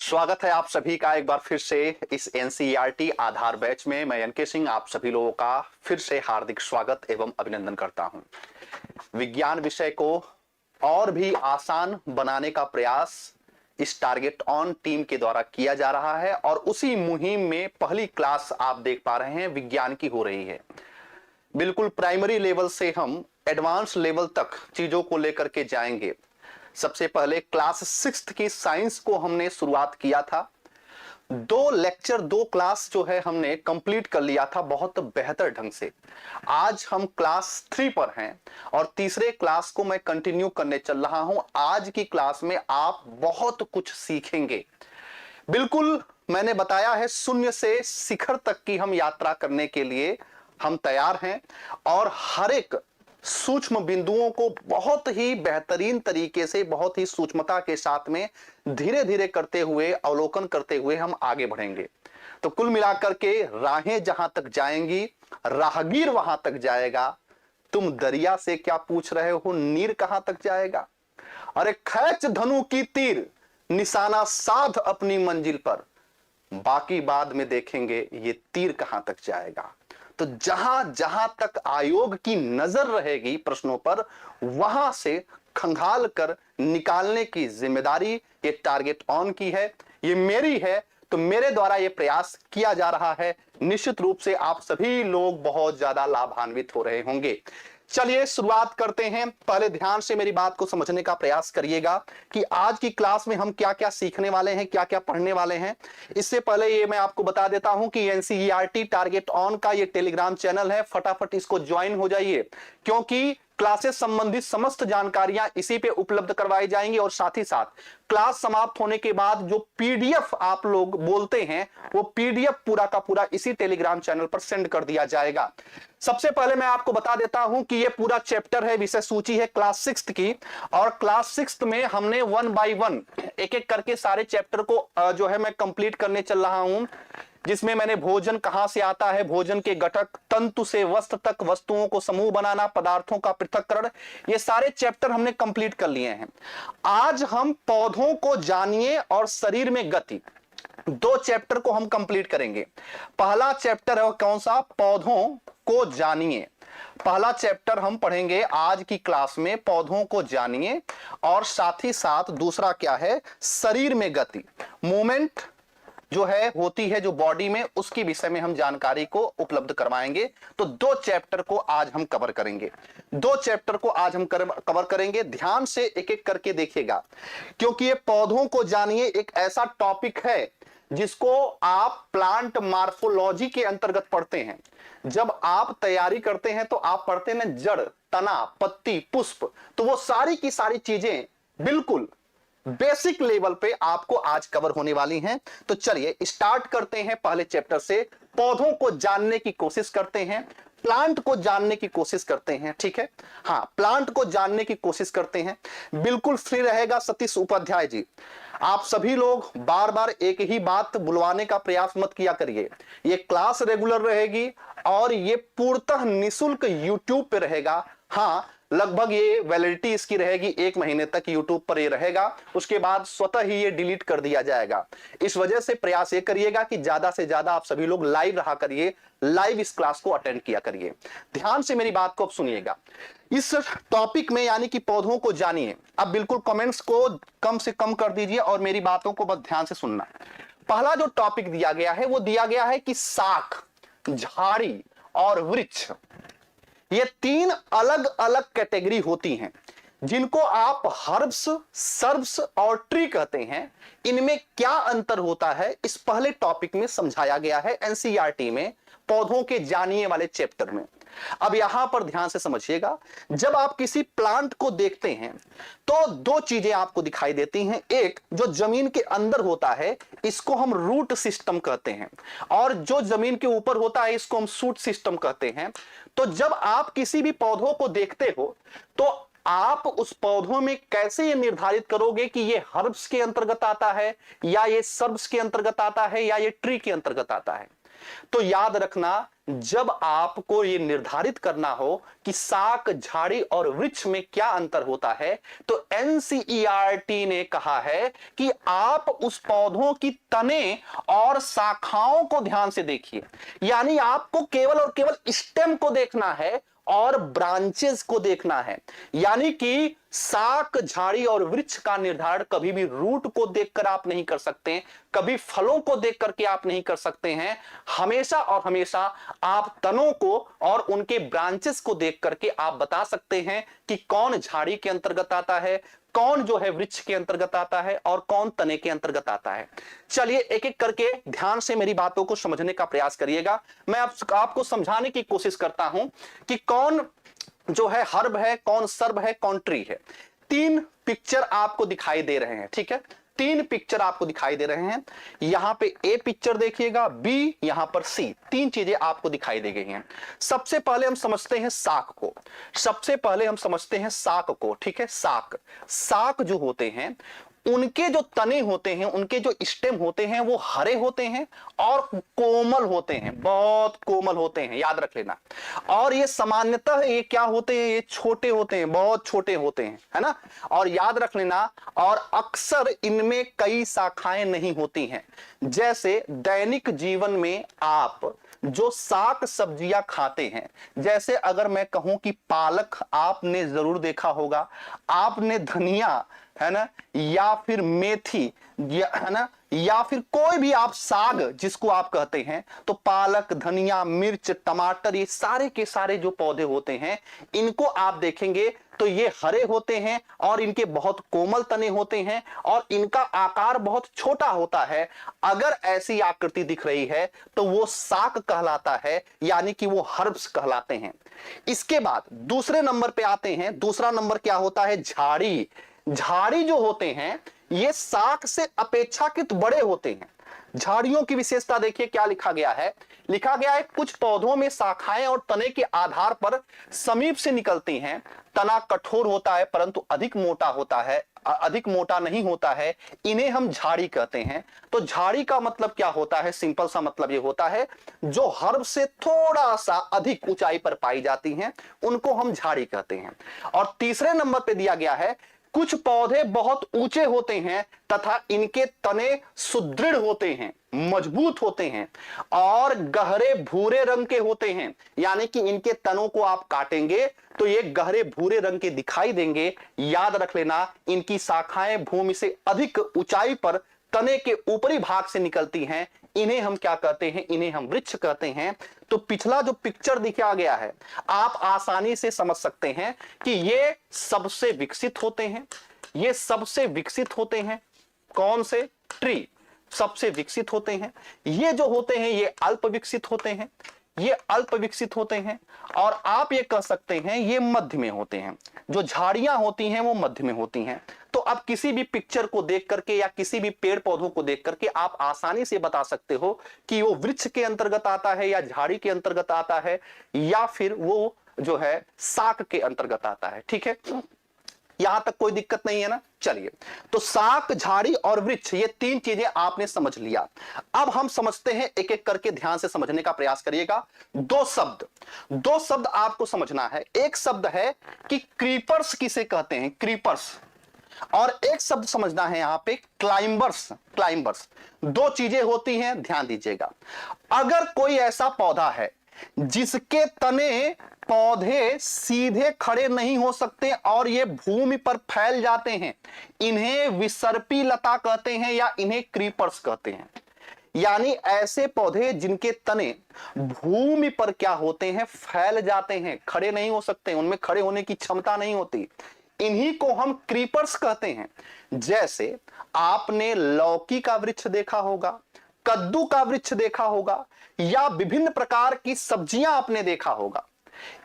स्वागत है आप सभी का एक बार फिर से इस एनसीईआरटी आधार बैच में। मैं एनके सिंह आप सभी लोगों का फिर से हार्दिक स्वागत एवं अभिनंदन करता हूं। विज्ञान विषय को और भी आसान बनाने का प्रयास इस टारगेट ऑन टीम के द्वारा किया जा रहा है और उसी मुहिम में पहली क्लास आप देख पा रहे हैं विज्ञान की हो रही है। बिल्कुल प्राइमरी लेवल से हम एडवांस लेवल तक चीजों को लेकर के जाएंगे। सबसे पहले क्लास 6 की साइंस को हमने शुरुआत किया था। 2 क्लास जो है हमने कंप्लीट कर लिया था बहुत बेहतर ढंग से। आज हम क्लास 3 पर हैं और तीसरे क्लास को मैं कंटिन्यू करने चल रहा हूं। आज की क्लास में आप बहुत कुछ सीखेंगे। बिल्कुल मैंने बताया है, शून्य से शिखर तक की हम यात्रा करने के लिए हम तैयार हैं और हर एक सूक्ष्म बिंदुओं को बहुत ही बेहतरीन तरीके से, बहुत ही सूक्ष्मता के साथ में धीरे धीरे करते हुए, अवलोकन करते हुए हम आगे बढ़ेंगे। तो कुल मिलाकर के राहें जहां तक जाएंगी, राहगीर वहां तक जाएगा। तुम दरिया से क्या पूछ रहे हो, नीर कहां तक जाएगा? अरे खैच धनु की तीर, निशाना साध अपनी मंजिल पर, बाकी बाद में देखेंगे ये तीर कहां तक जाएगा। तो जहां जहां तक आयोग की नजर रहेगी प्रश्नों पर, वहां से खंगाल कर निकालने की जिम्मेदारी ये टारगेट ऑन की है, ये मेरी है। तो मेरे द्वारा ये प्रयास किया जा रहा है। निश्चित रूप से आप सभी लोग बहुत ज्यादा लाभान्वित हो रहे होंगे। चलिए शुरुआत करते हैं। पहले ध्यान से मेरी बात को समझने का प्रयास करिएगा कि आज की क्लास में हम क्या क्या सीखने वाले हैं, क्या क्या पढ़ने वाले हैं। इससे पहले ये मैं आपको बता देता हूं कि एनसीईआरटी टारगेट ऑन का ये टेलीग्राम चैनल है, फटाफट इसको ज्वाइन हो जाइए, क्योंकि क्लासेस संबंधित समस्त जानकारियां इसी पे उपलब्ध करवाई जाएंगी और साथ ही साथ क्लास समाप्त होने के बाद जो पीडीएफ आप लोग बोलते हैं, वो पीडीएफ पूरा का पूरा इसी टेलीग्राम चैनल पर सेंड कर दिया जाएगा। सबसे पहले मैं आपको बता देता हूं कि ये पूरा चैप्टर है, विषय सूची है क्लास 6 की, और क्लास 6 में हमने 1 बाय 1 एक एक करके सारे चैप्टर को जो है मैं कंप्लीट करने चल रहा हूं, जिसमें मैंने भोजन कहां से आता है, भोजन के घटक, तंतु से वस्त्र तक, वस्तुओं को समूह बनाना, पदार्थों का पृथक्करण, ये सारे चैप्टर हमने कंप्लीट कर लिए हैं। आज हम पौधों को जानिए और शरीर में गति, 2 चैप्टर को हम कंप्लीट करेंगे। पहला चैप्टर है कौन सा? पौधों को जानिए। पहला चैप्टर हम पढ़ेंगे आज की क्लास में, पौधों को जानिए, और साथ ही साथ दूसरा क्या है? शरीर में गति, मूवमेंट जो है होती है जो बॉडी में, उसकी विषय में हम जानकारी को उपलब्ध करवाएंगे। तो 2 चैप्टर को आज हम कवर करेंगे। 2 चैप्टर को आज हम कवर करेंगे। ध्यान से एक एक करके देखिएगा, क्योंकि ये पौधों को जानिए एक ऐसा टॉपिक है जिसको आप प्लांट मार्फोलॉजी के अंतर्गत पढ़ते हैं। जब आप तैयारी करते हैं तो आप पढ़ते हैं जड़, तना, पत्ती, पुष्प, तो वो सारी की सारी चीजें बिल्कुल बेसिक लेवल पे आपको आज कवर होने वाली हैं। तो चलिए स्टार्ट करते हैं पहले चैप्टर से। पौधों को जानने की कोशिश करते हैं, प्लांट को जानने की कोशिश करते हैं, ठीक है? हाँ, प्लांट को जानने की कोशिश करते हैं। बिल्कुल फ्री रहेगा सतीश उपाध्याय जी। आप सभी लोग बार बार एक ही बात बुलवाने का प्रयास मत किया करिए। ये क्लास रेगुलर रहेगी और ये पूर्णतः निःशुल्क यूट्यूब पे रहेगा। हाँ, लगभग ये वैलिडिटी इसकी रहेगी 1 महीने तक यूट्यूब पर ये रहेगा, उसके बाद स्वतः ही ये डिलीट कर दिया जाएगा। इस वजह से प्रयास ये करिएगा कि ज्यादा से ज्यादा आप सभी लोग लाइव रहा करिए, लाइव इस क्लास को अटेंड किया करिए। ध्यान से मेरी बात को अब सुनिएगा। इस टॉपिक में यानी कि पौधों को जानिए, अब बिल्कुल कमेंट्स को कम से कम कर दीजिए और मेरी बातों को बस ध्यान से सुनना। पहला जो टॉपिक दिया गया है वो दिया गया है कि शाख, झाड़ी और वृक्ष, ये 3 अलग अलग कैटेगरी होती हैं जिनको आप हर्ब्स, सर्ब्स और ट्री कहते हैं। इनमें क्या अंतर होता है इस पहले टॉपिक में समझाया गया है एनसीईआरटी में, पौधों के जानिए वाले चैप्टर में। अब यहां पर ध्यान से समझिएगा, जब आप किसी प्लांट को देखते हैं तो 2 चीजें आपको दिखाई देती हैं। एक जो जमीन के अंदर होता है इसको हम रूट सिस्टम कहते हैं, और जो जमीन के ऊपर होता है इसको हम शूट सिस्टम कहते हैं। तो जब आप किसी भी पौधों को देखते हो तो आप उस पौधों में कैसे ये निर्धारित करोगे कि ये हर्ब्स के अंतर्गत आता है या ये सर्ब्स के अंतर्गत आता है या ये ट्री के अंतर्गत आता है? तो याद रखना, जब आपको ये निर्धारित करना हो कि शाक, झाड़ी और वृक्ष में क्या अंतर होता है, तो एनसीईआरटी ने कहा है कि आप उस पौधों की तने और शाखाओं को ध्यान से देखिए। यानी आपको केवल और केवल स्टेम को देखना है और ब्रांचेस को देखना है। यानी कि शाक, झाड़ी और वृक्ष का निर्धारण कभी भी रूट को देखकर आप नहीं कर सकते, कभी फलों को देख करके आप नहीं कर सकते हैं। हमेशा और हमेशा आप तनों को और उनके ब्रांचेस को देख करके आप बता सकते हैं कि कौन झाड़ी के अंतर्गत आता है, कौन जो है वृक्ष के अंतर्गत आता है और कौन तने के अंतर्गत आता है। चलिए एक एक करके ध्यान से मेरी बातों को समझने का प्रयास करिएगा। मैं आपको समझाने की कोशिश करता हूं कि कौन जो है हर्ब है, कौन सर्ब है, कौन ट्री है। 3 पिक्चर आपको दिखाई दे रहे हैं, ठीक है। 3 पिक्चर आपको दिखाई दे रहे हैं। यहां पे ए पिक्चर देखिएगा, बी, यहां पर सी। 3 चीजें आपको दिखाई दे गई हैं। सबसे पहले हम समझते हैं शाक को। ठीक है। शाक जो होते हैं, उनके जो तने होते हैं, उनके जो स्टेम होते हैं, वो हरे होते हैं और कोमल होते हैं, बहुत कोमल होते हैं, याद रख लेना। और ये सामान्यतः ये क्या होते हैं, ये छोटे होते हैं, बहुत छोटे होते हैं, है ना। और याद रख लेना, और अक्सर इनमें कई शाखाएं नहीं होती हैं। जैसे दैनिक जीवन में आप जो शाक सब्जियां खाते हैं, जैसे अगर मैं कहूं कि पालक आपने जरूर देखा होगा, आपने धनिया, है ना, या फिर मेथी, है ना, या फिर कोई भी आप साग जिसको आप कहते हैं, तो पालक, धनिया, मिर्च, टमाटर, ये सारे के सारे जो पौधे होते हैं, इनको आप देखेंगे तो ये हरे होते हैं और इनके बहुत कोमल तने होते हैं और इनका आकार बहुत छोटा होता है। अगर ऐसी आकृति दिख रही है तो वो शाक कहलाता है, यानी कि वो हर्ब्स कहलाते हैं। इसके बाद दूसरे नंबर पे आते हैं। दूसरा नंबर क्या होता है, झाड़ी। झाड़ी जो होते हैं ये शाक से अपेक्षाकृत बड़े होते हैं। झाड़ियों की विशेषता देखिए क्या लिखा गया है। लिखा गया है कुछ पौधों में शाखाएं और तने के आधार पर समीप से निकलती हैं। तना कठोर होता है परंतु अधिक मोटा नहीं होता है। इन्हें हम झाड़ी कहते हैं। तो झाड़ी का मतलब क्या होता है, सिंपल सा मतलब ये होता है जो हर्ब से थोड़ा सा अधिक ऊंचाई पर पाई जाती हैं, उनको हम झाड़ी कहते हैं। और तीसरे नंबर पे दिया गया है कुछ पौधे बहुत ऊंचे होते हैं तथा इनके तने सुदृढ़ होते हैं, मजबूत होते हैं और गहरे भूरे रंग के होते हैं। यानी कि इनके तनों को आप काटेंगे तो ये गहरे भूरे रंग के दिखाई देंगे। याद रख लेना, इनकी शाखाएं भूमि से अधिक ऊंचाई पर तने के ऊपरी भाग से निकलती हैं। इन्हें हम क्या कहते हैं, इन्हें हम वृक्ष कहते हैं। तो पिछला जो पिक्चर दिखाया गया है, आप आसानी से समझ सकते हैं कि ये सबसे विकसित होते हैं। ये सबसे विकसित होते हैं। कौन से, ट्री सबसे विकसित होते हैं। ये जो होते हैं ये अल्प विकसित होते हैं, ये अल्प विकसित होते हैं। और आप ये कह सकते हैं ये मध्य में होते हैं। जो झाड़ियां होती हैं वो मध्य में होती हैं। तो अब किसी भी पिक्चर को देख करके या किसी भी पेड़ पौधों को देख करके आप आसानी से बता सकते हो कि वो वृक्ष के अंतर्गत आता है या झाड़ी के अंतर्गत आता है या फिर वो जो है शाक के अंतर्गत आता है। ठीक है, यहां तक कोई दिक्कत नहीं है ना। चलिए, तो शाक, झाड़ी और वृक्ष, ये 3 चीजें आपने समझ लिया। अब हम समझते हैं, एक एक करके ध्यान से समझने का प्रयास करिएगा। 2 शब्द आपको समझना है। एक शब्द है कि क्रीपर्स किसे कहते हैं, क्रीपर्स, और एक शब्द समझना है यहां पे क्लाइंबर्स। 2 चीजें होती हैं, ध्यान दीजिएगा। अगर कोई ऐसा पौधा है जिसके तने पौधे सीधे खड़े नहीं हो सकते और ये भूमि पर फैल जाते हैं, इन्हें विसर्पी लता कहते हैं या इन्हें क्रीपर्स कहते हैं। यानी ऐसे पौधे जिनके तने भूमि पर क्या होते हैं, फैल जाते हैं, खड़े नहीं हो सकते, उनमें खड़े होने की क्षमता नहीं होती, इन्हीं को हम क्रीपर्स कहते हैं। जैसे आपने लौकी का वृक्ष देखा होगा, कद्दू का वृक्ष देखा होगा, या विभिन्न प्रकार की सब्जियां आपने देखा होगा।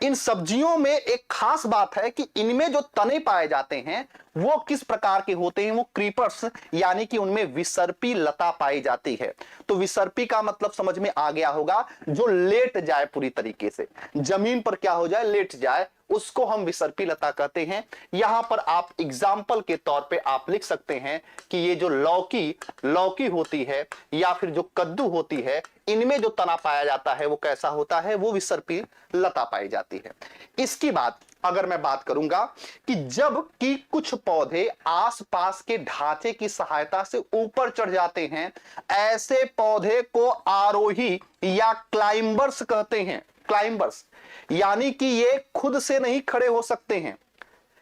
इन सब्जियों में एक खास बात है कि इनमें जो तने पाए जाते हैं वो किस प्रकार के होते हैं, वो क्रीपर्स, यानी कि उनमें विसर्पी लता पाई जाती है। तो विसर्पी का मतलब समझ में आ गया होगा, जो लेट जाए, पूरी तरीके से जमीन पर क्या हो जाए, लेट जाए, उसको हम विसर्पी लता कहते हैं। यहां पर आप एग्जाम्पल के तौर पे आप लिख सकते हैं कि ये जो लौकी होती है या फिर जो कद्दू होती है, इनमें जो तना पाया जाता है वो कैसा होता है, वो विसर्पी लता पाई जाती है। इसकी बात अगर मैं बात करूंगा कि जब कि कुछ पौधे आसपास के ढांचे की सहायता से ऊपर चढ़ जाते हैं, ऐसे पौधे को आरोही या क्लाइंबर्स कहते हैं। क्लाइंबर्स यानी कि ये खुद से नहीं खड़े हो सकते हैं।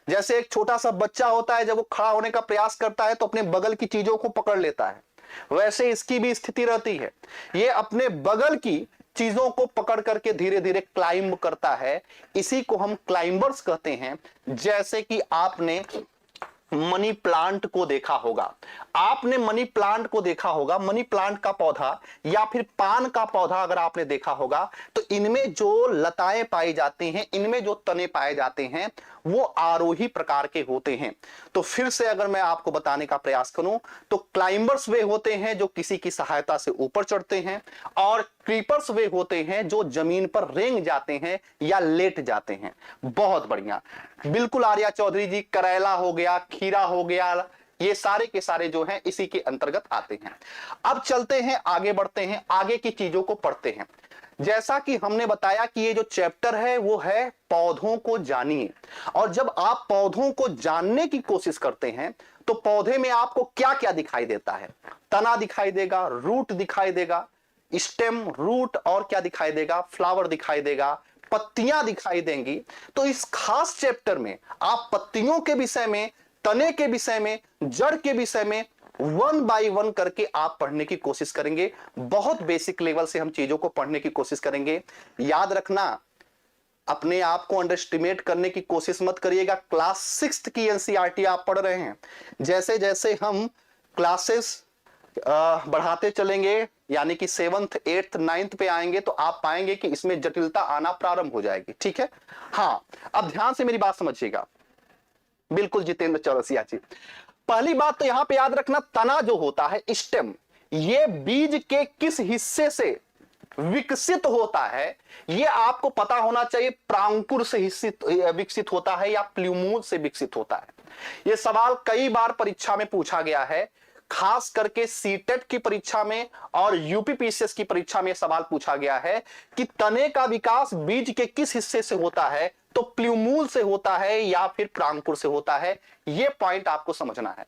जैसे एक छोटा सा बच्चा होता है, जब वो खड़ा होने का प्रयास करता है तो अपने बगल की चीजों को पकड़ लेता है, वैसे इसकी भी स्थिति रहती है। ये अपने बगल की चीजों को पकड़ करके धीरे धीरे क्लाइंब करता है, इसी को हम क्लाइंबर्स कहते हैं। जैसे कि आपने मनी प्लांट को देखा होगा, आपने मनी प्लांट को देखा होगा, मनी प्लांट का पौधा या फिर पान का पौधा अगर आपने देखा होगा, तो इनमें जो लताएं पाई जाती हैं, इनमें जो तने पाए जाते हैं, वो आरोही प्रकार के होते हैं। तो फिर से अगर मैं आपको बताने का प्रयास करूं तो क्लाइंबर्स वे होते हैं जो किसी की सहायता से ऊपर चढ़ते हैं, और क्रीपर्स वे होते हैं जो जमीन पर रेंग जाते हैं या लेट जाते हैं। बहुत बढ़िया, बिल्कुल आर्या चौधरी जी, करेला हो गया, खीरा हो गया, ये सारे के सारे जो हैं इसी के अंतर्गत आते हैं। अब चलते हैं, आगे बढ़ते हैं, आगे की चीजों को पढ़ते हैं। जैसा कि हमने बताया कि ये जो चैप्टर है वो है पौधों को जानिए, और जब आप पौधों को जानने की कोशिश करते हैं तो पौधे में आपको क्या क्या दिखाई देता है? तना दिखाई देगा, रूट दिखाई देगा, स्टेम, रूट, और क्या दिखाई देगा? फ्लावर दिखाई देगा, पत्तियां दिखाई देंगी। तो इस खास चैप्टर में आप पत्तियों के विषय में, तने के विषय में, जड़ के विषय में वन बाय वन करके आप पढ़ने की कोशिश करेंगे। बहुत बेसिक लेवल से हम चीजों को पढ़ने की कोशिश करेंगे। याद रखना, अपने आप को अंडरएस्टिमेट करने की कोशिश मत करिएगा। क्लास 6 की एनसीईआरटी आप पढ़ रहे हैं, जैसे जैसे हम क्लासेस बढ़ाते चलेंगे, यानी कि 7th 8th 9th पे आएंगे, तो आप पाएंगे कि इसमें जटिलता आना प्रारंभ हो जाएगी। ठीक है, हाँ, अब ध्यान से मेरी बात समझिएगा। बिल्कुल जितेंद्र चौरसिया जी, पहली बात तो यहां पे याद रखना, तना जो होता है, स्टेम, ये बीज के किस हिस्से से विकसित होता है ये आपको पता होना चाहिए। प्रांकुर से विकसित होता है या प्लूमूल से विकसित होता है? यह सवाल कई बार परीक्षा में पूछा गया है, खास करके सीटेट की परीक्षा में और यूपीपीसीएस की परीक्षा में सवाल पूछा गया है कि तने का विकास बीज के किस हिस्से से होता है, तो प्लूमूल से होता है या फिर प्रांकुर से होता है। यह पॉइंट आपको समझना है।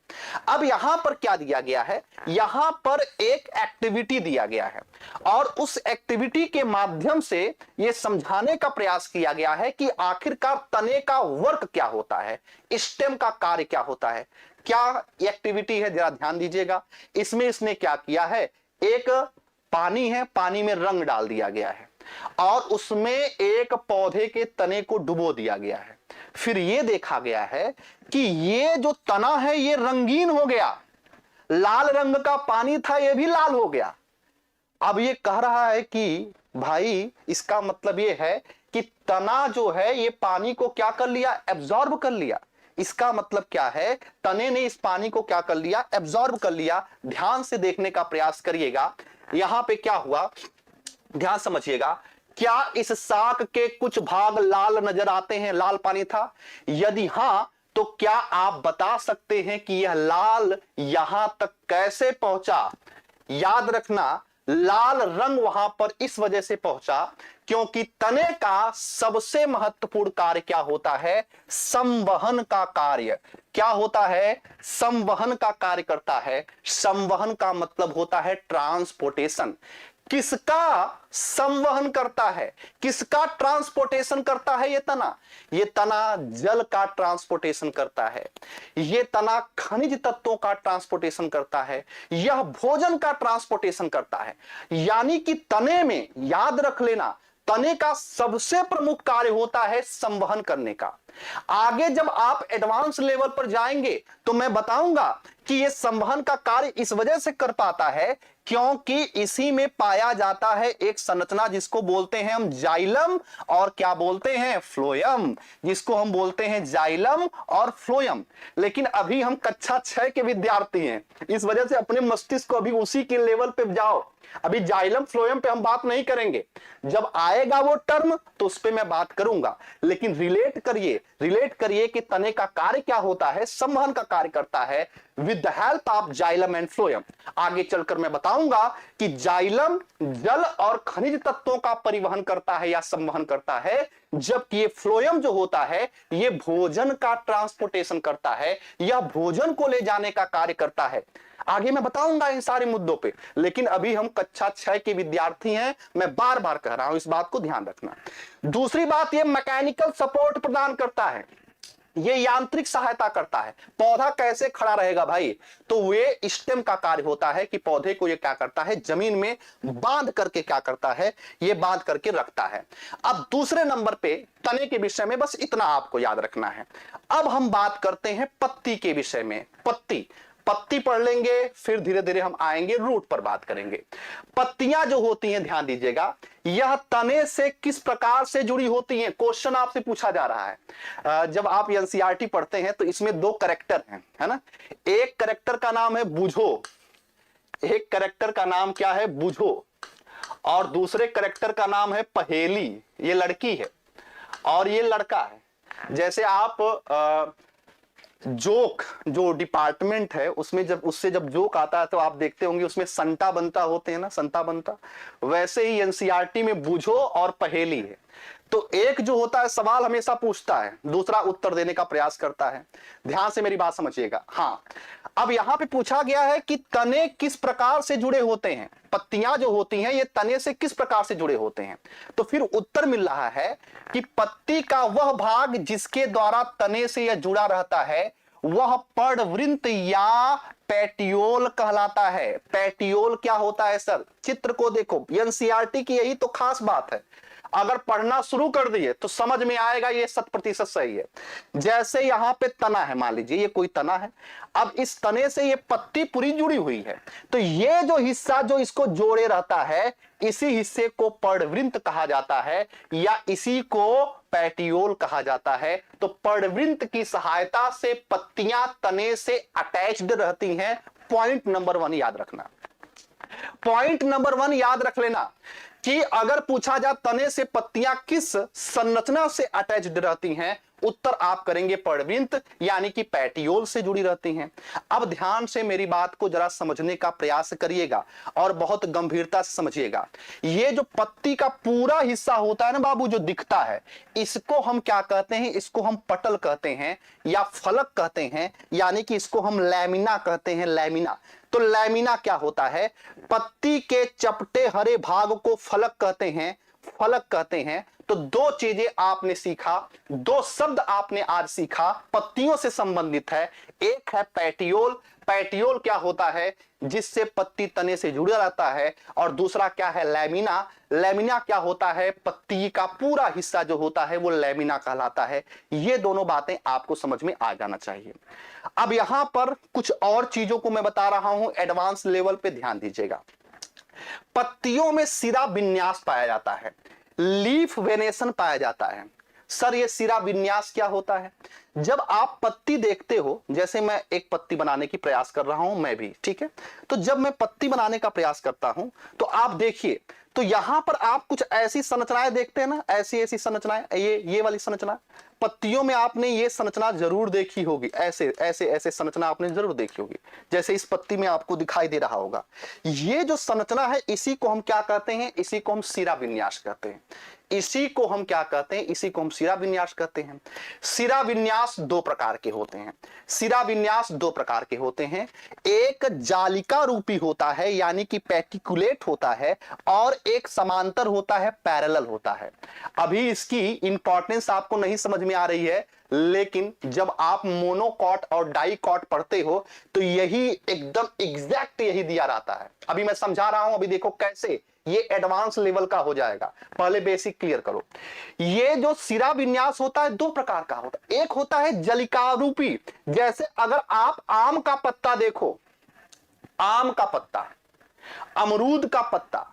अब यहां पर क्या दिया गया है? यहां पर एक एक्टिविटी दिया गया है, और उस एक्टिविटी के माध्यम से यह समझाने का प्रयास किया गया है कि आखिरकार तने का वर्क क्या होता है, स्टेम का कार्य क्या होता है। क्या एक्टिविटी है, जरा ध्यान दीजिएगा। इसमें इसने क्या किया है, एक पानी है, पानी में रंग डाल दिया गया है, और उसमें एक पौधे के तने को डुबो दिया गया है। फिर यह देखा गया है कि ये जो तना है ये रंगीन हो गया, लाल रंग का पानी था ये भी लाल हो गया। अब ये कह रहा है कि भाई इसका मतलब ये है कि तना जो है ये पानी को क्या कर लिया, एब्जॉर्ब कर लिया। इसका मतलब क्या है, तने ने इस पानी को क्या कर लिया, एब्जॉर्ब कर लिया। ध्यान से देखने का प्रयास करिएगा, यहां पे क्या हुआ, ध्यान समझिएगा। क्या इस शाख के कुछ भाग लाल नजर आते हैं, लाल पानी था? यदि हां, तो क्या आप बता सकते हैं कि यह लाल यहां तक कैसे पहुंचा? याद रखना, लाल रंग वहां पर इस वजह से पहुंचा क्योंकि तने का सबसे महत्वपूर्ण कार्य क्या होता है, संवहन का कार्य। क्या होता है, संवहन का कार्य करता है। संवहन का मतलब होता है ट्रांसपोर्टेशन। किसका संवहन करता है, किसका ट्रांसपोर्टेशन करता है? ये तना जल का ट्रांसपोर्टेशन करता है, ये तना खनिज तत्वों का ट्रांसपोर्टेशन करता है, यह भोजन का ट्रांसपोर्टेशन करता है। यानी कि तने में, याद रख लेना, तने का सबसे प्रमुख कार्य होता है संवहन करने का। आगे जब आप एडवांस लेवल पर जाएंगे तो मैं बताऊंगा कि यह संवहन का कार्य इस वजह से कर पाता है क्योंकि इसी में पाया जाता है एक संरचना जिसको बोलते हैं हम जाइलम, और क्या बोलते हैं, फ्लोयम, जिसको हम बोलते हैं जाइलम और फ्लोयम। लेकिन अभी हम कक्षा 6 के विद्यार्थी हैं, इस वजह से अपने मस्तिष्क को अभी उसी के लेवल पे जाओ। अभी जाइलम फ्लोयम पे हम बात नहीं करेंगे, जब आएगा वो टर्म तो उस पे मैं बात करूंगा। लेकिन रिलेट करिए कि तने का कार्य क्या होता है, संवहन का कार्य करता है। With the help of xylem and phloem. आगे चलकर मैं बताऊंगा कि जाइलम जल और खनिज तत्वों का परिवहन करता है या संवहन करता है, जबकि ये फ्लोएम जो होता है ये भोजन का ट्रांसपोर्टेशन करता है या भोजन को ले जाने का कार्य करता है। आगे मैं बताऊंगा इन सारे मुद्दों पे, लेकिन अभी हम कक्षा 6 के विद्यार्थी हैं, मैं बार बार कह रहा हूं, इस बात को ध्यान रखना। दूसरी बात, ये मैकेनिकल सपोर्ट प्रदान करता है, ये यांत्रिक सहायता करता है। पौधा कैसे खड़ा रहेगा भाई, तो वे स्टेम का कार्य होता है कि पौधे को ये क्या करता है, जमीन में बांध करके क्या करता है, ये बांध करके रखता है। अब दूसरे नंबर पे तने के विषय में बस इतना आपको याद रखना है। अब हम बात करते हैं पत्ती के विषय में। पत्ती पढ़ लेंगे, फिर धीरे धीरे हम आएंगे रूट पर बात करेंगे। पत्तियां जो होती हैं, ध्यान दीजिएगा, यह तने से किस प्रकार से जुड़ी होती हैं, क्वेश्चन आपसे पूछा जा रहा है। जब आप एनसीईआरटी पढ़ते हैं तो इसमें दो कैरेक्टर हैं, है ना। एक कैरेक्टर का नाम है बुझो, एक कैरेक्टर का नाम क्या है, बुझो, और दूसरे कैरेक्टर का नाम है पहेली। ये लड़की है और ये लड़का है। जैसे आप जोक जो डिपार्टमेंट है उसमें जब उससे जब जोक आता है तो आप देखते होंगे उसमें संता बनता होते हैं ना, संता बनता। वैसे ही एनसीईआरटी में बूझो और पहेली है। तो एक जो होता है सवाल हमेशा पूछता है, दूसरा उत्तर देने का प्रयास करता है। ध्यान से मेरी बात समझिएगा। हाँ, अब यहां पे पूछा गया है कि तने किस प्रकार से जुड़े होते हैं, पत्तियां जो होती हैं ये तने से किस प्रकार से जुड़े होते हैं। तो फिर उत्तर मिल रहा है कि पत्ती का वह भाग जिसके द्वारा तने से यह जुड़ा रहता है वह पर्णवृंत या पैटियोल कहलाता है। पैटियोल क्या होता है सर, चित्र को देखो, एनसीईआरटी की यही तो खास बात है। अगर पढ़ना शुरू कर दिए तो समझ में आएगा, ये 100% सही है। जैसे यहां पे तना है, मान लीजिए ये कोई तना है, अब इस तने से ये पत्ती पूरी जुड़ी हुई है, तो ये जो हिस्सा जो इसको जोड़े रहता है इसी हिस्से को पर्णवृंत कहा जाता है या इसी को पैटियोल कहा जाता है। तो पर्णवृंत की सहायता से पत्तियां तने से अटैच्ड रहती हैं। पॉइंट नंबर 1 याद रखना, पॉइंट नंबर 1 याद रख लेना कि अगर पूछा जाए तने से पत्तियां किस संरचना से अटैच्ड रहती हैं, उत्तर आप करेंगे पर्णवृंत यानी कि पैटियोल से जुड़ी रहती हैं। अब ध्यान से मेरी बात को जरा समझने का प्रयास करिएगा और बहुत गंभीरता से समझिएगा। ये जो पत्ती का पूरा हिस्सा होता है ना बाबू, जो दिखता है, इसको हम क्या कहते हैं, इसको हम पटल कहते हैं या फलक कहते हैं, यानी कि इसको हम लैमिना कहते हैं, लैमिना। तो लैमिना क्या होता है, पत्ती के चपटे हरे भाग को फलक कहते हैं, फलक कहते हैं। तो दो चीजें आपने सीखा, दो शब्द आपने आज सीखा, पत्तियों से संबंधित है। एक है पैटियोल, पैटियोल क्या होता है, जिससे पत्ती तने से जुड़ा रहता है, और दूसरा क्या है, लैमिना। लैमिना क्या होता है, पत्ती का पूरा हिस्सा जो होता है वो लैमिना कहलाता है। ये दोनों बातें आपको समझ में आ जाना चाहिए। अब यहां पर कुछ और चीजों को मैं बता रहा हूं, एडवांस लेवल पे ध्यान दीजिएगा। पत्तियों में सिरा विन्यास पाया जाता है, लीफ वेनेशन पाया जाता है। सर ये सिरा विन्यास क्या होता है, जब आप पत्ती देखते हो, जैसे मैं एक पत्ती बनाने की प्रयास कर रहा हूं मैं भी, ठीक है, तो जब मैं पत्ती बनाने का प्रयास करता हूं तो आप देखिए, तो यहां पर आप कुछ ऐसी संरचनाएं देखते हैं ना, ऐसी ऐसी संरचनाएं, ये वाली संरचना पत्तियों में आपने ये संरचना जरूर देखी होगी, ऐसे ऐसे ऐसे संरचना आपने जरूर देखी होगी, जैसे इस पत्ती में आपको दिखाई दे रहा होगा। ये जो संरचना है इसी को हम क्या कहते हैं, इसी को हम सिरा विन्यास कहते हैं। इसी को हम क्या कहते हैं, इसी को हम सिरा विन्यास कहते हैं। सिरा विन्यास दो प्रकार के होते हैं, सिरा विन्यास दो प्रकार के होते हैं। एक जालिका रूपी होता है यानी कि पैटिकुलेट होता है, और एक समांतर होता है, पैरेलल होता है। अभी इसकी इंपॉर्टेंस आपको नहीं समझ में आ रही है, लेकिन जब आप मोनोकॉट और डाइकॉट पढ़ते हो तो यही एकदम एग्जैक्ट यही दिया रहता है। अभी मैं समझा रहा हूं, अभी देखो कैसे ये एडवांस लेवल का हो जाएगा, पहले बेसिक क्लियर करो। ये जो सिरा विन्यास होता है दो प्रकार का होता है, एक होता है जलिका रूपी, जैसे अगर आप आम का पत्ता देखो, आम का पत्ता, अमरूद का पत्ता,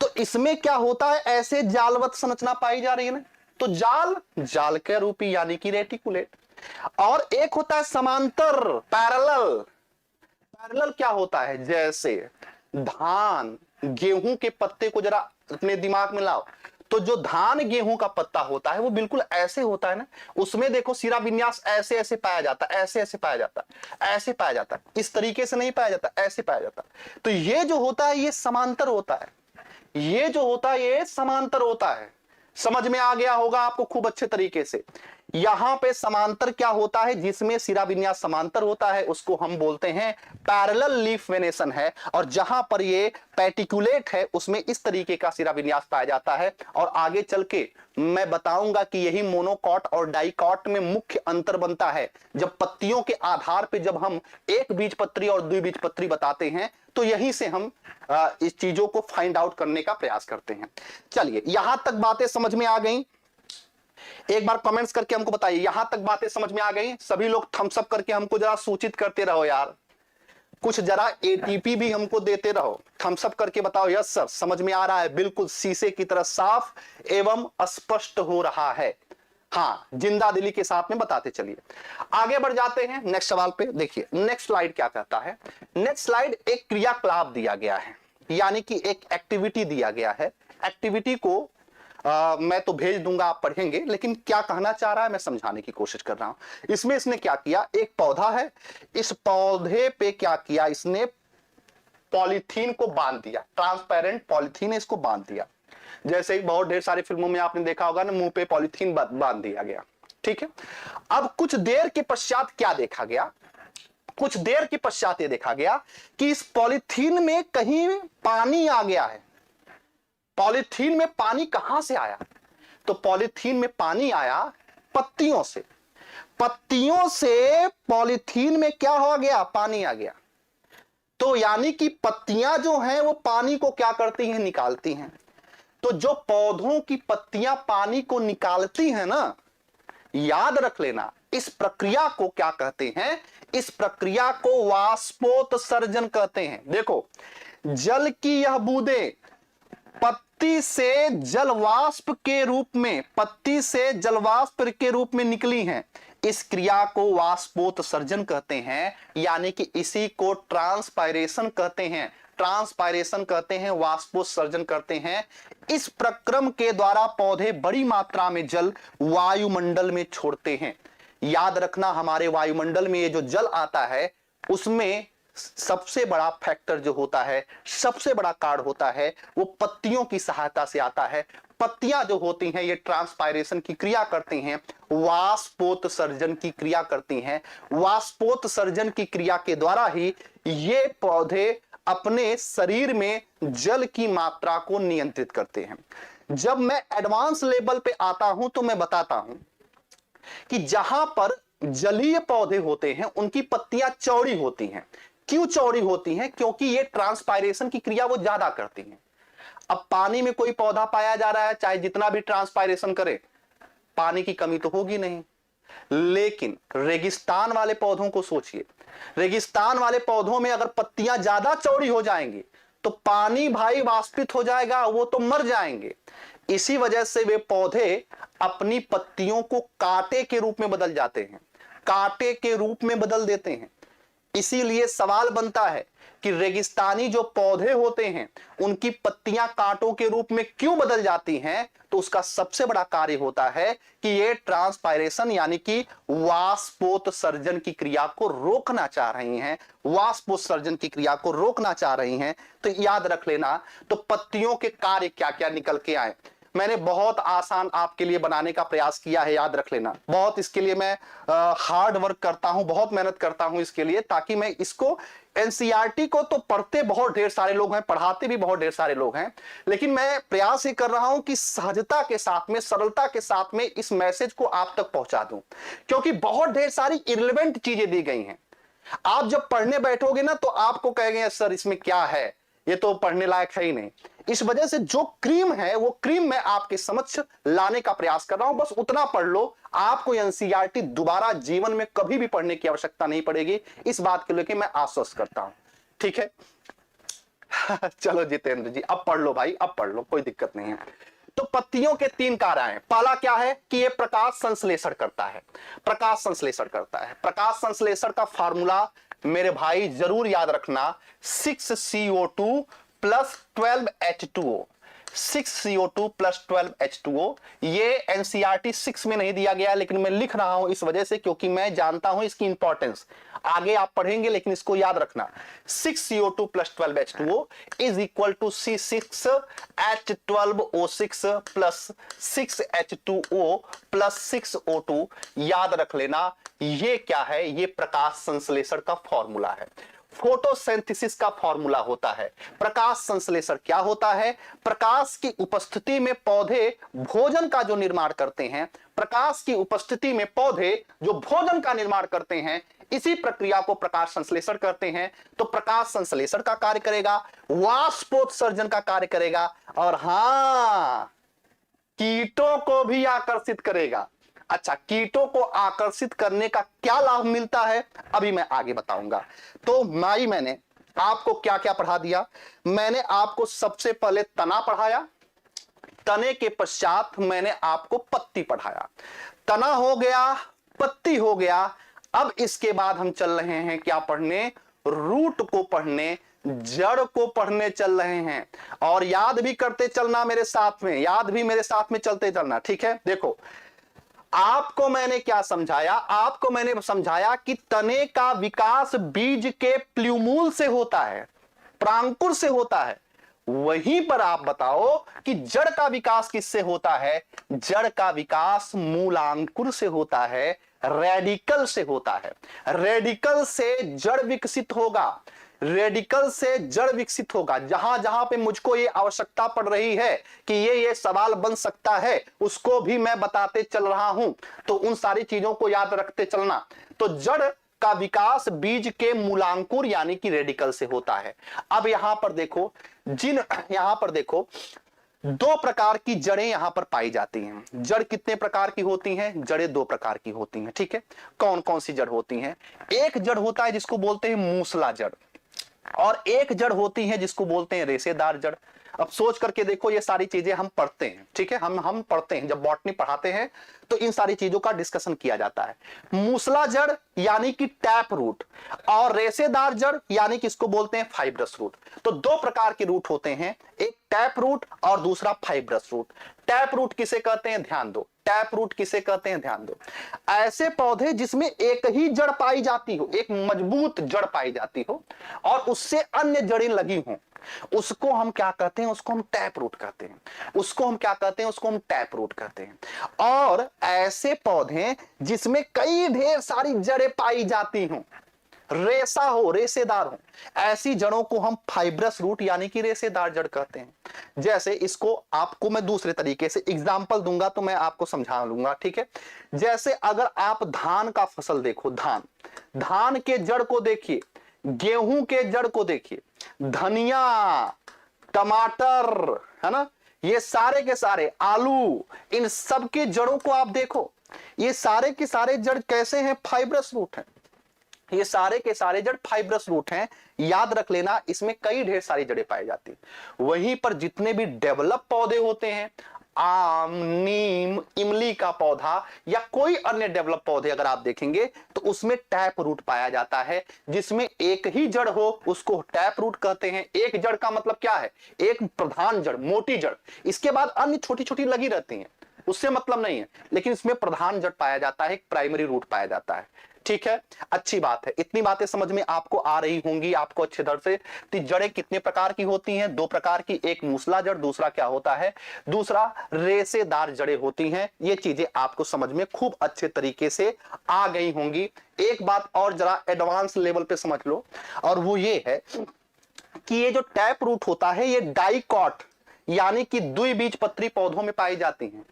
तो इसमें क्या होता है, ऐसे जालवत संरचना पाई जा रही है ना, तो जाल के रूपी यानी कि रेटिकुलेट। और एक होता है समांतर, पैरेलल। पैरेलल क्या होता है, जैसे धान गेहूं के पत्ते को जरा अपने दिमाग में लाओ, तो तो जो धान गेहूं का पत्ता होता है वो बिल्कुल ऐसे होता है ना, उसमें देखो शिरा विन्यास ऐसे ऐसे पाया जाता है, ऐसे ऐसे पाया जाता है, ऐसे पाया जाता है, इस तरीके से नहीं पाया जाता, ऐसे पाया जाता है। तो ये जो होता है ये समांतर होता है, ये जो होता है ये समांतर होता है। समझ में आ गया होगा आपको खूब अच्छे तरीके से। यहां पे समांतर क्या होता है, जिसमें शिरा विन्यास समांतर होता है उसको हम बोलते हैं पैरेलल लीफ वेनेशन है, और जहां पर ये पैटिकुलेट है उसमें इस तरीके का शिरा विन्यास पाया जाता है। और आगे चल के मैं बताऊंगा कि यही मोनोकॉट और डाइकॉट में मुख्य अंतर बनता है। जब पत्तियों के आधार पर जब हम एक बीजपत्री और द्विबीजपत्री बताते हैं तो यहीं से हम इस चीजों को फाइंड आउट करने का प्रयास करते हैं। चलिए यहां तक बातें समझ में आ गई, एक बार कमेंट्स करके हमको बताइए यहां तक बातें समझ में आ गई। सभी लोग थम्स अप करके हमको जरा सूचित करते रहो यार, कुछ जरा एटीपी भी हमको देते रहो, थम्स अप करके बताओ यस सर समझ में आ रहा है, बिल्कुल शीशे की तरह साफ एवं स्पष्ट हो रहा है। हाँ, जिंदा दिली के साथ में बताते चलिए। आगे बढ़ जाते हैं नेक्स्ट सवाल पे। देखिए नेक्स्ट स्लाइड क्या कहता है। नेक्स्ट स्लाइड एक क्रियाकलाप दिया गया है, यानी कि एक एक्टिविटी दिया गया है। एक्टिविटी को मैं तो भेज दूंगा, आप पढ़ेंगे, लेकिन क्या कहना चाह रहा है मैं समझाने की कोशिश कर रहा हूं। इसमें इसने क्या किया, एक पौधा है, इस पौधे पे क्या किया, इसने पॉलीथीन को बांध दिया, ट्रांसपेरेंट पॉलीथीन है, इसको बांध दिया। जैसे ही बहुत ढेर सारी फिल्मों में आपने देखा होगा ना, मुंह पे पॉलीथीन बांध दिया गया। ठीक है, अब कुछ देर के पश्चात क्या देखा गया, कुछ देर के पश्चात ये देखा गया कि इस पॉलीथीन में कहीं पानी आ गया है। पॉलीथीन में पानी कहां से आया, तो पॉलीथीन में पानी आया पत्तियों से। पत्तियों से पॉलीथीन में क्या हो गया, पानी आ गया। तो यानी कि पत्तियां जो हैं वो पानी को क्या करती हैं, निकालती हैं। तो जो पौधों की पत्तियां पानी को निकालती हैं ना, याद रख लेना, इस प्रक्रिया को क्या कहते हैं, इस प्रक्रिया को वाष्पोत्सर्जन कहते हैं। देखो जल की यह बूंदें पत्ती से जल वाष्प के रूप में, पत्ती से जल वाष्प के रूप में निकली हैं, इस क्रिया को वाष्पोत्सर्जन कहते हैं, यानी कि इसी को ट्रांसपायरेशन कहते हैं। ट्रांसपायरेशन कहते हैं, वाष्पोत्सर्जन करते हैं। इस प्रक्रम के द्वारा पौधे बड़ी मात्रा में जल वायुमंडल में छोड़ते हैं। याद रखना, हमारे वायुमंडल में ये जो जल आता है उसमें सबसे बड़ा फैक्टर जो होता है, सबसे बड़ा कारण होता है, वो पत्तियों की सहायता से आता है। पत्तियां जो होती हैं ये ट्रांसपायरेशन की क्रिया करती हैं, वाष्पोत्सर्जन की क्रिया करती हैं। वाष्पोत्सर्जन की क्रिया के द्वारा ही ये पौधे अपने शरीर में जल की मात्रा को नियंत्रित करते हैं। जब मैं एडवांस लेवल पे आता हूं तो मैं बताता हूं कि जहां पर जलीय पौधे होते हैं उनकी पत्तियां चौड़ी होती हैं। क्यों चौड़ी होती हैं, क्योंकि ये ट्रांसपायरेशन की क्रिया वो ज्यादा करती हैं। अब पानी में कोई पौधा पाया जा रहा है, चाहे जितना भी ट्रांसपायरेशन करे, पानी की कमी तो होगी नहीं। लेकिन रेगिस्तान वाले पौधों को सोचिए, रेगिस्तान वाले पौधों में अगर पत्तियां ज्यादा चौड़ी हो जाएंगी तो पानी भाई वाष्पित हो जाएगा, वो तो मर जाएंगे। इसी वजह से वे पौधे अपनी पत्तियों को कांटे के रूप में बदल जाते हैं, कांटे के रूप में बदल देते हैं। इसीलिए सवाल बनता है कि रेगिस्तानी जो पौधे होते हैं उनकी पत्तियां कांटों के रूप में क्यों बदल जाती हैं, तो उसका सबसे बड़ा कार्य होता है कि ये ट्रांसपायरेशन यानी कि वाष्पोत्सर्जन की क्रिया को रोकना चाह रही हैं, वाष्पोत्सर्जन की क्रिया को रोकना चाह रही हैं। तो याद रख लेना, तो पत्तियों के कार्य क्या क्या निकल के आए, मैंने बहुत आसान आपके लिए बनाने का प्रयास किया है। याद रख लेना, बहुत इसके लिए मैं हार्ड वर्क करता हूं, बहुत मेहनत करता हूं इसके लिए, ताकि मैं इसको एनसीईआरटी को तो पढ़ते बहुत ढेर सारे लोग हैं, पढ़ाते भी बहुत ढेर सारे लोग हैं, लेकिन मैं प्रयास ये कर रहा हूं कि सहजता के साथ में, सरलता के साथ में इस मैसेज को आप तक पहुंचा दूं, क्योंकि बहुत ढेर सारी इररिलेवेंट चीजें दी गई हैं। आप जब पढ़ने बैठोगे ना तो आपको कहेंगे सर इसमें क्या है, ये तो पढ़ने लायक है ही नहीं। इस वजह से जो क्रीम है वो क्रीम मैं आपके समक्ष लाने का प्रयास कर रहा हूं। बस उतना पढ़ लो, आपको एनसीईआरटी दोबारा जीवन में कभी भी पढ़ने की आवश्यकता नहीं पड़ेगी, इस बात के लेके मैं आश्वस्त करता हूं। ठीक है चलो जितेंद्र जी अब पढ़ लो भाई, अब पढ़ लो, कोई दिक्कत नहीं है। तो पत्तियों के 3 कार्य हैं। पहला क्या है कि ये प्रकाश संश्लेषण करता है, प्रकाश संश्लेषण करता है। प्रकाश संश्लेषण का फार्मूला मेरे भाई जरूर याद रखना, 6CO2 + 12H2O। 6CO2 plus 12H2O। ये एनसीईआरटी 6 में नहीं दिया गया, लेकिन मैं लिख रहा हूं इस वजह से क्योंकि मैं जानता हूं इसकी इंपॉर्टेंस। आगे आप पढ़ेंगे लेकिन इसको याद रखना। 6CO2 plus 12H2O is equal to C6H12O6 plus 6H2O plus 6O2। याद रख लेना, ये क्या है? ये प्रकाश संश्लेषण का फॉर्मूला है। फोटोसिंथेसिस का फॉर्मूला होता है। प्रकाश संश्लेषण क्या होता है? प्रकाश की उपस्थिति में पौधे भोजन का जो निर्माण करते हैं, प्रकाश की उपस्थिति में पौधे जो भोजन का निर्माण करते हैं, इसी प्रक्रिया को प्रकाश संश्लेषण करते हैं। तो प्रकाश संश्लेषण का कार्य करेगा, वाष्पोत्सर्जन का कार्य करेगा, और हां, कीटों को भी आकर्षित करेगा। अच्छा, कीटों को आकर्षित करने का क्या लाभ मिलता है अभी मैं आगे बताऊंगा। तो मैंने आपको क्या क्या पढ़ा दिया? मैंने आपको सबसे पहले तना पढ़ाया, तने के पश्चात मैंने आपको पत्ती पढ़ाया। तना हो गया, पत्ती हो गया। अब इसके बाद हम चल रहे हैं क्या पढ़ने? रूट को पढ़ने, जड़ को पढ़ने चल रहे हैं। और याद भी करते चलना मेरे साथ में, याद भी मेरे साथ में चलते चलना, ठीक है? देखो, आपको मैंने क्या समझाया? आपको मैंने समझाया कि तने का विकास बीज के प्लूमूल से होता है, प्रांकुर से होता है। वहीं पर आप बताओ कि जड़ का विकास किससे होता है? जड़ का विकास मूलांकुर से होता है, रेडिकल से होता है। रेडिकल से जड़ विकसित होगा, रेडिकल से जड़ विकसित होगा। जहां जहां पे मुझको ये आवश्यकता पड़ रही है कि ये सवाल बन सकता है, उसको भी मैं बताते चल रहा हूं, तो उन सारी चीजों को याद रखते चलना। तो जड़ का विकास बीज के मूलांकुर यानी कि रेडिकल से होता है। अब यहां पर देखो, यहां पर देखो, दो प्रकार की जड़ें यहां पर पाई जाती हैं। जड़ कितने प्रकार की होती हैं? जड़ें दो प्रकार की होती हैं, ठीक है? कौन कौन सी जड़ होती हैं? एक जड़ होता है जिसको बोलते हैं मूसला जड़, और एक जड़ होती है जिसको बोलते हैं रेशेदार जड़। अब सोच करके देखो, ये सारी चीजें हम पढ़ते हैं, ठीक है? हम पढ़ते हैं, जब बॉटनी पढ़ाते हैं तो इन सारी चीजों का डिस्कशन किया जाता है। मूसला जड़ यानी कि टैप रूट, और रेशेदार जड़ यानी कि इसको बोलते हैं फाइब्रस रूट। तो दो प्रकार के रूट होते हैं, एक टैप रूट और दूसरा फाइब्रस रूट। टैप रूट किसे कहते हैं? ध्यान दो, टैप रूट किसे कहते हैं? ध्यान दो, ऐसे पौधे जिसमें एक ही जड़ पाई जाती हो, एक मजबूत जड़ पाई जाती हो और उससे अन्य जड़ें लगी हों, उसको हम क्या कहते हैं? उसको हम टैप रूट कहते हैं। उसको हम क्या कहते हैं? उसको हम टैप रूट कहते हैं। और ऐसे पौधे जिसमें कई ढेर सारी जड़ें पाई जाती हों, रेशा हो, रेशेदार हो, ऐसी जड़ों को हम फाइब्रस रूट यानी कि रेशेदार जड़ कहते हैं। जैसे इसको आपको मैं दूसरे तरीके से एग्जांपल दूंगा तो मैं आपको समझा लूंगा, ठीक है? जैसे अगर आप धान का फसल देखो, धान के जड़ को देखिए, गेहूं के जड़ को देखिए, धनिया, टमाटर, है ना, ये सारे के सारे, आलू, इन सब की जड़ों को आप देखो, ये सारे के सारे जड़ कैसे हैं? फाइब्रस रूट हैं। ये सारे के सारे जड़ फाइब्रस रूट हैं। याद रख लेना, इसमें कई ढेर सारी जड़ें पाई जाती हैं। वहीं पर जितने भी डेवलप पौधे होते हैं, आम, नीम, इमली का पौधा या कोई अन्य डेवलप पौधे अगर आप देखेंगे तो उसमें टैप रूट पाया जाता है, जिसमें एक ही जड़ हो उसको टैप रूट कहते हैं। एक जड़ का मतलब क्या है? एक प्रधान जड़, मोटी जड़, इसके बाद अन्य छोटी छोटी लगी रहती हैं, उससे मतलब नहीं है, लेकिन इसमें प्रधान जड़ पाया जाता है, एक प्राइमरी रूट पाया जाता है, ठीक है? अच्छी बात है, इतनी बातें समझ में आपको आ रही होंगी आपको अच्छे तरह से। तो जड़ें कितने प्रकार की होती हैं? दो प्रकार की, एक मूसला जड़, दूसरा क्या होता है? दूसरा रेशेदार जड़ें होती हैं। ये चीजें आपको समझ में खूब अच्छे तरीके से आ गई होंगी। एक बात और जरा एडवांस लेवल पे समझ लो, और वो ये है कि ये जो टैप रूट होता है ये डाइकॉट यानी कि द्विबीजपत्री पौधों में पाई जाती हैं।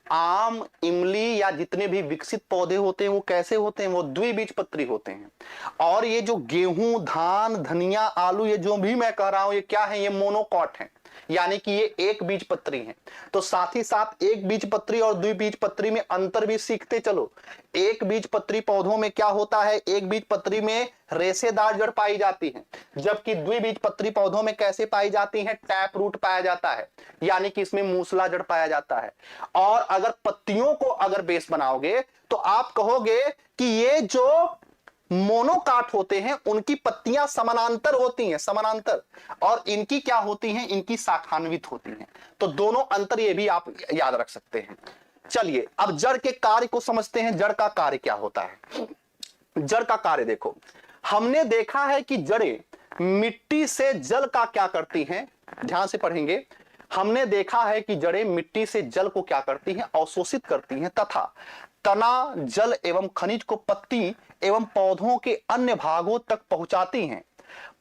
आम, इमली या जितने भी विकसित पौधे होते हैं वो कैसे होते हैं? वो द्विबीजपत्री होते हैं। और ये जो गेहूं, धान, धनिया, आलू, ये जो भी मैं कह रहा हूं ये क्या है? ये मोनोकॉट है, यानी कि ये एक बीजपत्री है। तो साथ ही साथ एक बीजपत्री और द्विबीजपत्री में अंतर भी सीखते चलो। एक बीजपत्री पौधों में क्या होता है? एक बीजपत्री में रेशेदार जड़ पाई जाती है, जबकि द्विबीजपत्री पौधों में कैसे पाई जाती है? टैप रूट पाया जाता है, यानी कि इसमें मूसला जड़ पाया जाता है। और अगर पत्तियों को अगर बेस बनाओगे तो आप कहोगे कि ये जो मोनोकाट होते हैं उनकी पत्तियां समानांतर होती हैं, समानांतर, और इनकी क्या होती हैं, इनकी शाखान्वित होती हैं। तो दोनों अंतर ये भी आप याद रख सकते हैं। चलिए अब जड़ के कार्य को समझते हैं। जड़ का कार्य क्या होता है? जड़ का कार्य देखो, हमने देखा है कि जड़ें मिट्टी से जल का क्या करती हैं, ध्यान से पढ़ेंगे। हमने देखा है कि जड़ें मिट्टी से जल को क्या करती हैं, अवशोषित करती हैं, तथा तना जल एवं खनिज को पत्ती एवं पौधों के अन्य भागों तक पहुंचाती हैं।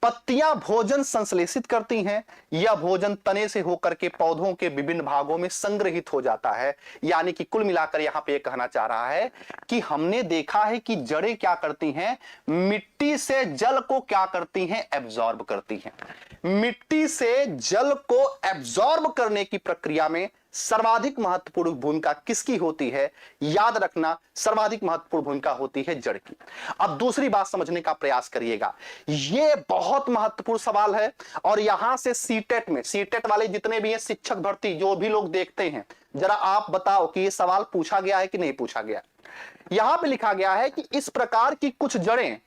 पत्तियां भोजन संश्लेषित करती हैं, यह भोजन तने से होकर के पौधों के विभिन्न भागों में संग्रहित हो जाता है। यानी कि कुल मिलाकर यहां पे कहना चाह रहा है कि हमने देखा है कि जड़ें क्या करती हैं, मिट्टी से जल को क्या करती हैं, एब्जॉर्ब करती हैं। मिट्टी से जल को एब्जॉर्ब करने की प्रक्रिया में सर्वाधिक महत्वपूर्ण भूमिका किसकी होती है? याद रखना, सर्वाधिक महत्वपूर्ण भूमिका होती है जड़ की। अब दूसरी बात समझने का प्रयास करिएगा, यह बहुत महत्वपूर्ण सवाल है। और यहां से सीटेट में, सीटेट वाले जितने भी हैं, शिक्षक भर्ती जो भी लोग देखते हैं, जरा आप बताओ कि यह सवाल पूछा गया है कि नहीं पूछा गया। यहां पे लिखा गया है कि इस प्रकार की कुछ जड़ें,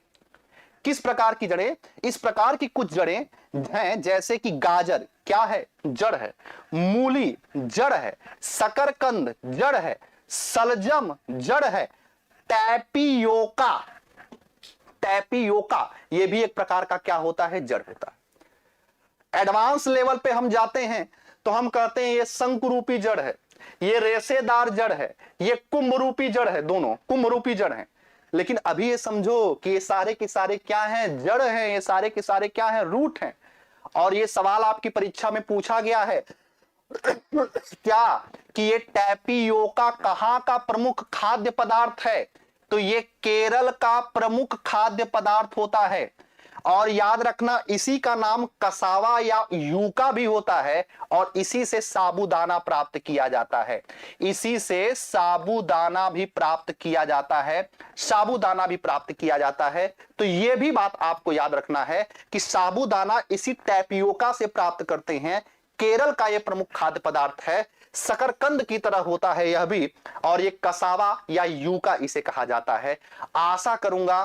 किस प्रकार की जड़ें? इस प्रकार की कुछ जड़ें हैं, जैसे कि गाजर क्या है, जड़ है, मूली जड़ है, शकरकंद जड़ है, सलजम जड़ है, टैपियोका, टैपियोका ये भी एक प्रकार का क्या होता है, जड़ होता है। एडवांस लेवल पे हम जाते हैं तो हम कहते हैं ये शंकु रूपी जड़ है, ये रेशेदार जड़ है, ये कुंभ रूपी जड़ है, दोनों कुंभ रूपी जड़ है। लेकिन अभी ये समझो कि ये सारे के सारे क्या हैं, जड़ हैं, ये सारे के सारे क्या हैं, रूट हैं। और ये सवाल आपकी परीक्षा में पूछा गया है क्या कि ये टैपियोका कहां का प्रमुख खाद्य पदार्थ है? तो ये केरल का प्रमुख खाद्य पदार्थ होता है। और याद रखना, इसी का नाम कसावा या यूका भी होता है, और इसी से साबूदाना प्राप्त किया जाता है। इसी से साबूदाना भी प्राप्त किया जाता है, साबूदाना भी प्राप्त किया जाता है। तो यह भी बात आपको याद रखना है कि साबूदाना इसी टैपियोका से प्राप्त करते हैं। केरल का यह प्रमुख खाद्य पदार्थ है, शकरकंद की तरह होता है यह भी, और ये कसावा या यूका इसे कहा जाता है। आशा करूंगा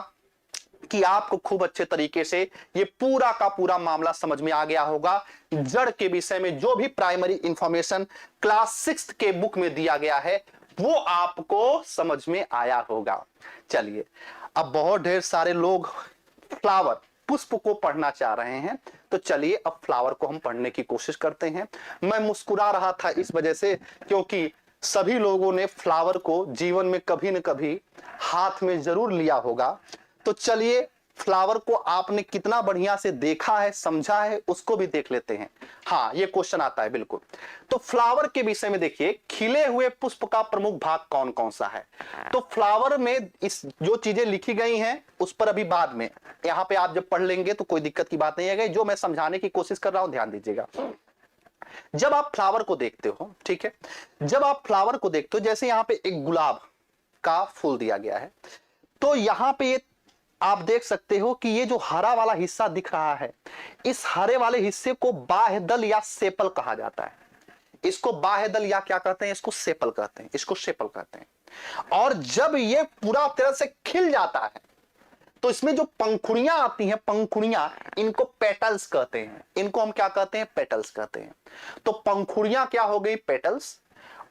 कि आपको खूब अच्छे तरीके से ये पूरा का पूरा मामला समझ में आ गया होगा। जड़ के विषय में जो भी प्राइमरी इंफॉर्मेशन क्लास 6 के बुक में दिया गया है वो आपको समझ में आया होगा। चलिए अब बहुत ढेर सारे लोग फ्लावर, पुष्प को पढ़ना चाह रहे हैं, तो चलिए अब फ्लावर को हम पढ़ने की कोशिश करते हैं। मैं मुस्कुरा रहा था इस वजह से क्योंकि सभी लोगों ने फ्लावर को जीवन में कभी न कभी हाथ में जरूर लिया होगा। तो चलिए फ्लावर को आपने कितना बढ़िया से देखा है, समझा है, उसको भी देख लेते हैं। हाँ, ये क्वेश्चन आता है बिल्कुल। तो फ्लावर के विषय में देखिए, खिले हुए पुष्प का प्रमुख भाग कौन कौन सा है? तो फ्लावर में इस जो चीजें लिखी गई हैं उस पर अभी बाद में, यहां पे आप जब पढ़ लेंगे तो कोई दिक्कत की बात नहीं है। जो मैं समझाने की कोशिश कर रहा हूं ध्यान दीजिएगा। जब आप फ्लावर को देखते हो, ठीक है, जब आप फ्लावर को देखते हो, जैसे यहां पे एक गुलाब का फूल दिया गया है, तो यहां पे आप देख सकते हो कि ये जो हरा वाला हिस्सा दिख रहा है, इस हरे वाले हिस्से को बाह्यदल या सेपल कहा जाता है। इसको बाह्यदल या क्या कहते हैं, इसको सेपल कहते हैं, इसको सेपल कहते हैं। और जब ये पूरा तरह से खिल जाता है तो इसमें जो पंखुड़ियां आती हैं, पंखुड़ियां, इनको पेटल्स कहते हैं। इनको हम क्या कहते हैं, पेटल्स कहते हैं। तो पंखुड़ियां क्या हो गई, पेटल्स।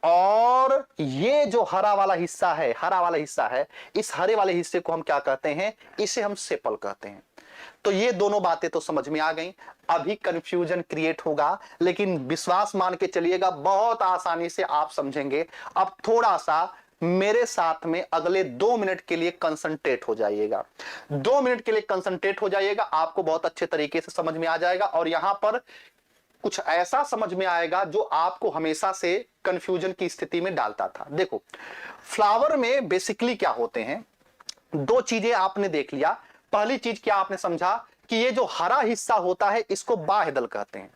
और ये जो हरा वाला हिस्सा है, हरा वाला हिस्सा है, इस हरे वाले हिस्से को हम क्या कहते हैं, इसे हम सेपल कहते हैं। तो ये दोनों बातें तो समझ में आ गई। अभी कंफ्यूजन क्रिएट होगा, लेकिन विश्वास मान के चलिएगा बहुत आसानी से आप समझेंगे। अब थोड़ा सा मेरे साथ में अगले 2 मिनट के लिए कंसंट्रेट हो जाइएगा। 2 मिनट के लिए कंसंट्रेट हो जाइएगा, आपको बहुत अच्छे तरीके से समझ में आ जाएगा। और यहां पर कुछ ऐसा समझ में आएगा जो आपको हमेशा से कंफ्यूजन की स्थिति में डालता था। देखो, फ्लावर में बेसिकली क्या होते हैं, 2 चीजें आपने देख लिया। पहली चीज क्या आपने समझा कि ये जो हरा हिस्सा होता है इसको बाह्यदल कहते हैं,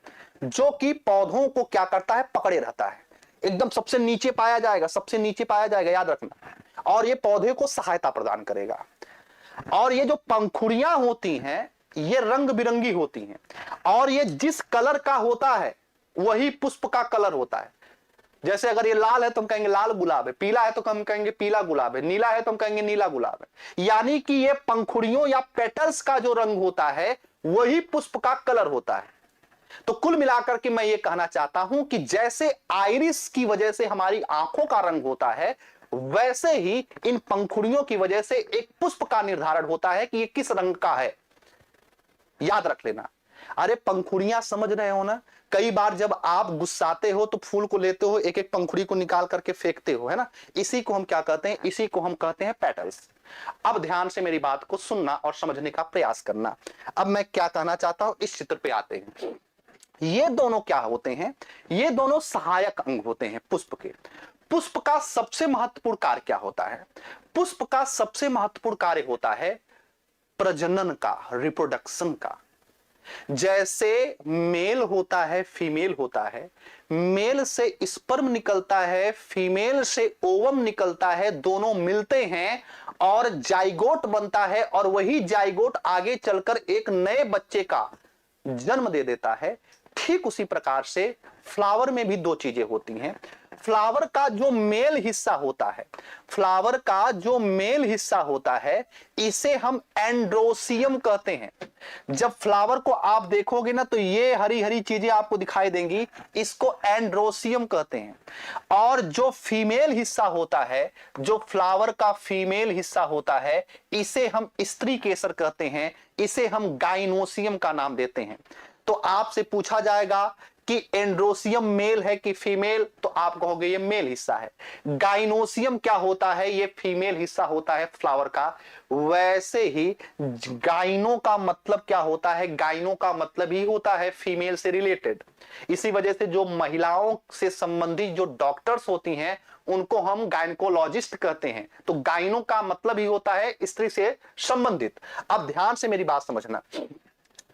जो कि पौधों को क्या करता है, पकड़े रहता है, एकदम सबसे नीचे पाया जाएगा, सबसे नीचे पाया जाएगा, याद रखना। और ये पौधे को सहायता प्रदान करेगा। और ये जो पंखुड़ियां होती हैं ये रंग बिरंगी होती हैं, और ये जिस कलर का होता है वही पुष्प का कलर होता है। जैसे अगर ये लाल है तो हम कहेंगे लाल गुलाब है, पीला है तो हम कहेंगे पीला गुलाब है, नीला है तो हम कहेंगे नीला गुलाब है। यानी कि ये पंखुड़ियों या पेटल्स का जो रंग होता है वही पुष्प का कलर होता है। तो कुल मिलाकर के मैं ये कहना चाहता हूं कि जैसे आइरिस की वजह से हमारी आंखों का रंग होता है, वैसे ही इन पंखुड़ियों की वजह से एक पुष्प का निर्धारण होता है कि ये किस रंग का है। याद रख लेना। अरे पंखुड़ियां समझ रहे हो ना, कई बार जब आप गुस्साते हो तो फूल को लेते हो, एक एक पंखुड़ी को निकाल करके फेंकते हो, है ना, इसी को हम क्या कहते हैं, इसी को हम कहते हैं पेटल्स। अब ध्यान से मेरी बात को सुनना और समझने का प्रयास करना। अब मैं क्या कहना चाहता हूं, इस चित्र पे आते हैं। ये दोनों क्या होते हैं, ये दोनों सहायक अंग होते हैं पुष्प के। पुष्प का सबसे महत्वपूर्ण कार्य क्या होता है? पुष्प का सबसे महत्वपूर्ण कार्य होता है प्रजनन का, रिप्रोडक्शन का। जैसे मेल होता है, फीमेल होता है, मेल से स्पर्म निकलता है, फीमेल से ओवम निकलता है, दोनों मिलते हैं और जाइगोट बनता है, और वही जाइगोट आगे चलकर एक नए बच्चे का जन्म दे देता है। ठीक उसी प्रकार से फ्लावर में भी दो चीजें होती हैं। फ्लावर का जो मेल हिस्सा होता है, फ्लावर का जो मेल हिस्सा होता है, इसे हम एंड्रोसियम कहते हैं। जब फ्लावर को आप देखोगे ना तो ये हरी हरी चीजें आपको दिखाई देंगी, इसको एंड्रोसियम कहते हैं। और जो फीमेल हिस्सा होता है, जो फ्लावर का फीमेल हिस्सा होता है, इसे हम स्त्री केसर कहते हैं, इसे हम गाइनोसियम का नाम देते हैं। तो आपसे पूछा जाएगा कि एंड्रोसियम मेल है कि फीमेल, तो आप कहोगे ये मेल हिस्सा है। गाइनोसियम क्या होता है, ये फीमेल हिस्सा होता है फ्लावर का। वैसे ही गाइनो का मतलब क्या होता है, गाइनो का मतलब ही होता है फीमेल से रिलेटेड। इसी वजह से जो महिलाओं से संबंधित जो डॉक्टर्स होती हैं उनको हम गायनकोलॉजिस्ट कहते हैं। तो गाइनो का मतलब ही होता है स्त्री से संबंधित। अब ध्यान से मेरी बात समझना,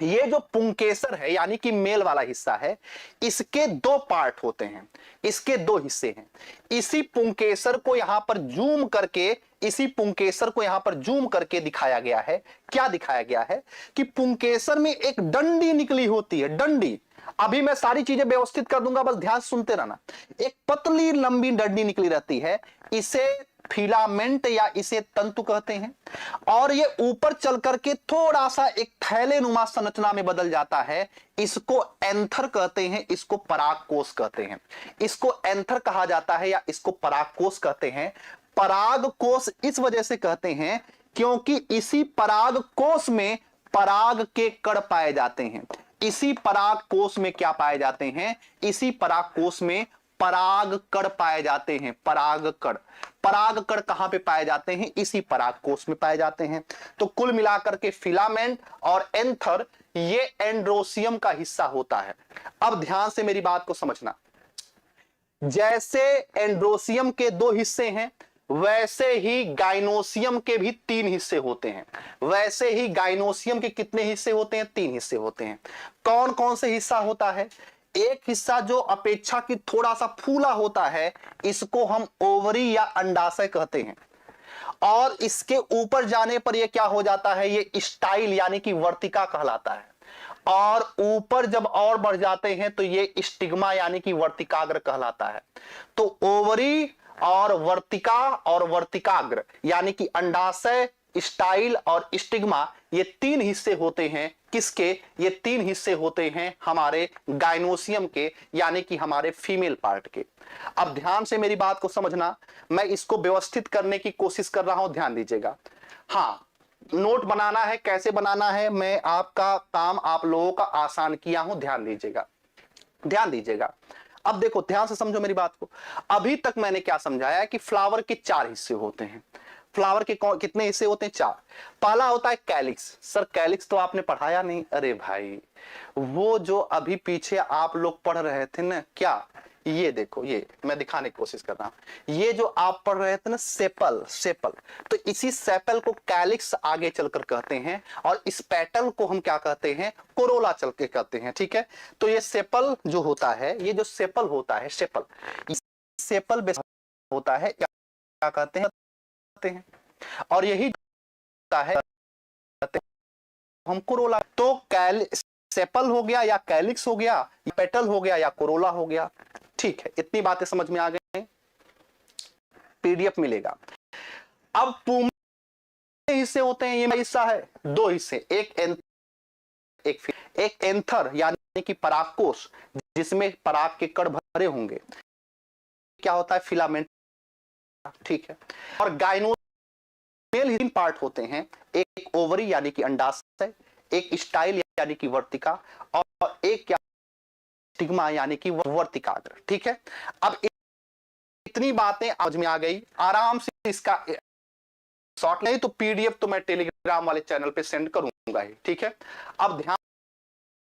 ये जो पुंकेसर है यानी कि मेल वाला हिस्सा है, इसके दो पार्ट होते हैं, इसके दो हिस्से हैं। इसी पुंकेसर को यहां पर जूम करके, इसी पुंकेसर को यहां पर जूम करके दिखाया गया है। क्या दिखाया गया है कि पुंकेसर में एक डंडी निकली होती है, डंडी। अभी मैं सारी चीजें व्यवस्थित कर दूंगा, बस ध्यान सुनते रहना। एक पतली लंबी डंडी निकली रहती है, इसे फिलामेंट या इसे तंतु कहते हैं। और ये ऊपर चल करके थोड़ा सा एक थैले नुमा संरचना में बदल जाता है, इसको एंथर कहते हैं, इसको परागकोश कहते हैं। इसको एंथर कहा जाता है या इसको परागकोश कहते हैं। परागकोश इस वजह से कहते हैं क्योंकि इसी परागकोश में पराग के कण पाए जाते हैं। इसी परागकोश में क्या पाए जाते हैं, इसी परागकोश में पराग कण पाए जाते हैं। पराग कण, पराग कण कहां पे पाए जाते हैं, इसी परागकोश में पाए जाते हैं। तो कुल मिलाकर के फिलामेंट और एंथर ये एंड्रोसियम का हिस्सा होता है। अब ध्यान से मेरी बात को समझना, जैसे एंड्रोसियम के दो हिस्से हैं, वैसे ही गाइनोसियम के भी तीन हिस्से होते हैं। वैसे ही गाइनोसियम के कितने हिस्से होते हैं, तीन हिस्से होते हैं। कौन कौन से हिस्सा होता है? एक हिस्सा जो अपेक्षाकृत थोड़ा सा फूला होता है, इसको हम ओवरी या अंडाशय कहते हैं। और इसके ऊपर जाने पर यह क्या हो जाता है, ये स्टाइल यानी कि वर्तिका कहलाता है। और ऊपर जब और बढ़ जाते हैं तो ये स्टिग्मा यानी कि वर्तिकाग्र कहलाता है। तो ओवरी और वर्तिका और वर्तिकाग्र यानी कि अंडाशय, स्टाइल और स्टिग्मा, ये तीन हिस्से होते हैं। किसके? ये तीन हिस्से होते हैं हमारे गाइनोसियम के, यानी कि हमारे फीमेल पार्ट के। अब ध्यान से मेरी बात को समझना, मैं इसको व्यवस्थित करने की कोशिश कर रहा हूं, ध्यान दीजिएगा। हाँ, नोट बनाना है, कैसे बनाना है, मैं आपका काम आप लोगों का आसान किया हूं, ध्यान दीजिएगा, ध्यान दीजिएगा। अब देखो, ध्यान से समझो मेरी बात को। अभी तक मैंने क्या समझाया कि फ्लावर के चार हिस्से होते हैं। फ्लावर के कितने हिस्से होते हैं? चार। पहला होता है कैलिक्स। सर कैलिक्स तो आपने पढ़ाया नहीं। अरे भाई, वो जो अभी पीछे आप लोग पढ़ रहे थे ना, क्या, ये देखो, ये मैं दिखाने की कोशिश कर रहा हूं। ये जो आप पढ़ रहे थे ना, सेपल, सेपल, तो इसी सेपल को कैलिक्स आगे चलकर कहते हैं, और इस पेटल को हम क्या कहते हैं, कोरोला चल के कहते हैं। ठीक है, तो ये सेपल जो होता है, ये जो सेपल होता है, सेपल, सेपल होता है, क्या कहते हैं, और यही होता है हम कोरोला। तो सेपल हो गया या कैलिक्स हो गया, पेटल हो गया या कोरोला हो गया। ठीक है, इतनी बातें समझ में आ गई। पीडीएफ मिलेगा। अब पूमे हिस्से होते हैं, ये हिस्सा है, दो हिस्से, एक एंथर यानी कि परागकोश जिसमें पराग के कण भरे होंगे, क्या होता है फिलामेंट, ठीक है। और गाइनोमेल तीन पार्ट होते हैं, एक ओवरी यानी कि अंडाशय, एक स्टाइल यानी कि वर्तिका, और एक क्या स्टिग्मा यानी कि वर्तिकाग्र, ठीक है। अब इतनी बातें समझ में आ गई, आराम से इसका शॉर्ट नहीं तो पीडीएफ तो मैं टेलीग्राम वाले चैनल पे सेंड करूंगा ही, ठीक है। अब ध्यान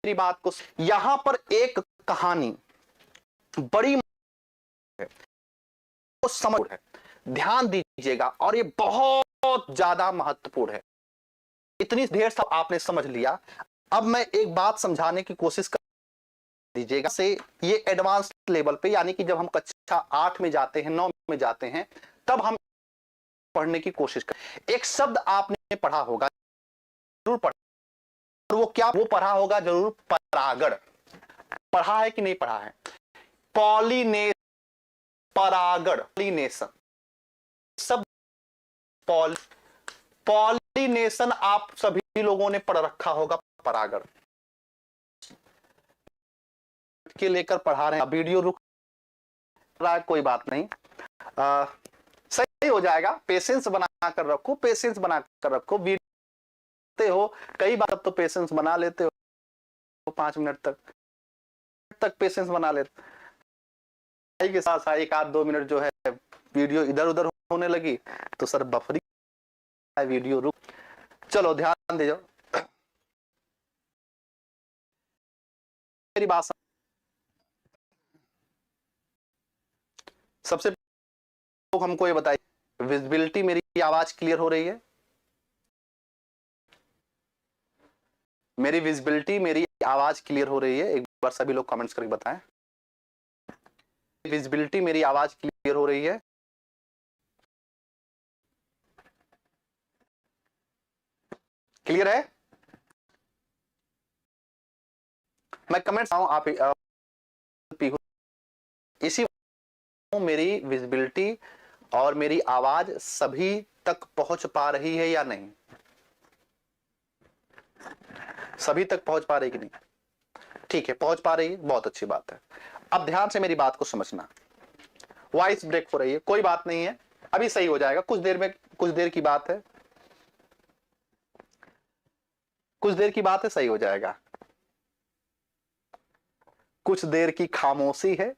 मेरी बात को, यहां पर एक कहानी बड़ी है, वो समझ है, ध्यान दीजिएगा, और ये बहुत ज्यादा महत्वपूर्ण है। इतनी देर सब आपने समझ लिया, अब मैं एक बात समझाने की कोशिश कर दीजिएगा से, ये एडवांस लेवल पे यानी कि जब हम कक्षा 8 में जाते हैं, 9 में जाते हैं, तब हम पढ़ने की कोशिश करें। एक शब्द आपने पढ़ा होगा, जरूर पढ़ा, और वो क्या, वो पढ़ा होगा जरूर, परागण। पढ़ा है कि नहीं पढ़ा है? पॉलिनेशन, परागण, पॉलिनेशन शब्द, पॉलिनेशन आप सभी लोगों ने पढ़ रखा होगा। परागण के लेकर पढ़ा रहे हैं, वीडियो रुक रहा है, कोई बात नहीं, सही हो जाएगा। पेशेंस बना कर रखो, पेशेंस बना कर रखो, वीडियो हो कई बार तो पेशेंस बना लेते हो, 5 मिनट तक पेशेंस बना लेते के साथ एक आध 2 मिनट जो है वीडियो इधर उधर होने लगी तो सर बफरी वीडियो रुक। चलो ध्यान दे जाओ, मेरी बात सबसे हमको ये बताइए, विजिबिलिटी मेरी आवाज क्लियर हो रही है? मेरी विजिबिलिटी, मेरी आवाज क्लियर हो रही है? एक बार सभी लोग कमेंट्स करके बताएं, विजिबिलिटी मेरी आवाज क्लियर हो रही है? क्लियर है? मैं कमेंट्स आप इसी मेरी विजिबिलिटी और मेरी आवाज सभी तक पहुंच पा रही है या नहीं? सभी तक पहुंच पा रही कि नहीं? ठीक है, पहुंच पा रही है, बहुत अच्छी बात है। अब ध्यान से मेरी बात को समझना। वॉइस ब्रेक हो रही है, कोई बात नहीं है, अभी सही हो जाएगा, कुछ देर में, कुछ देर की बात है, कुछ देर की बात है, सही हो जाएगा। कुछ देर की खामोशी है,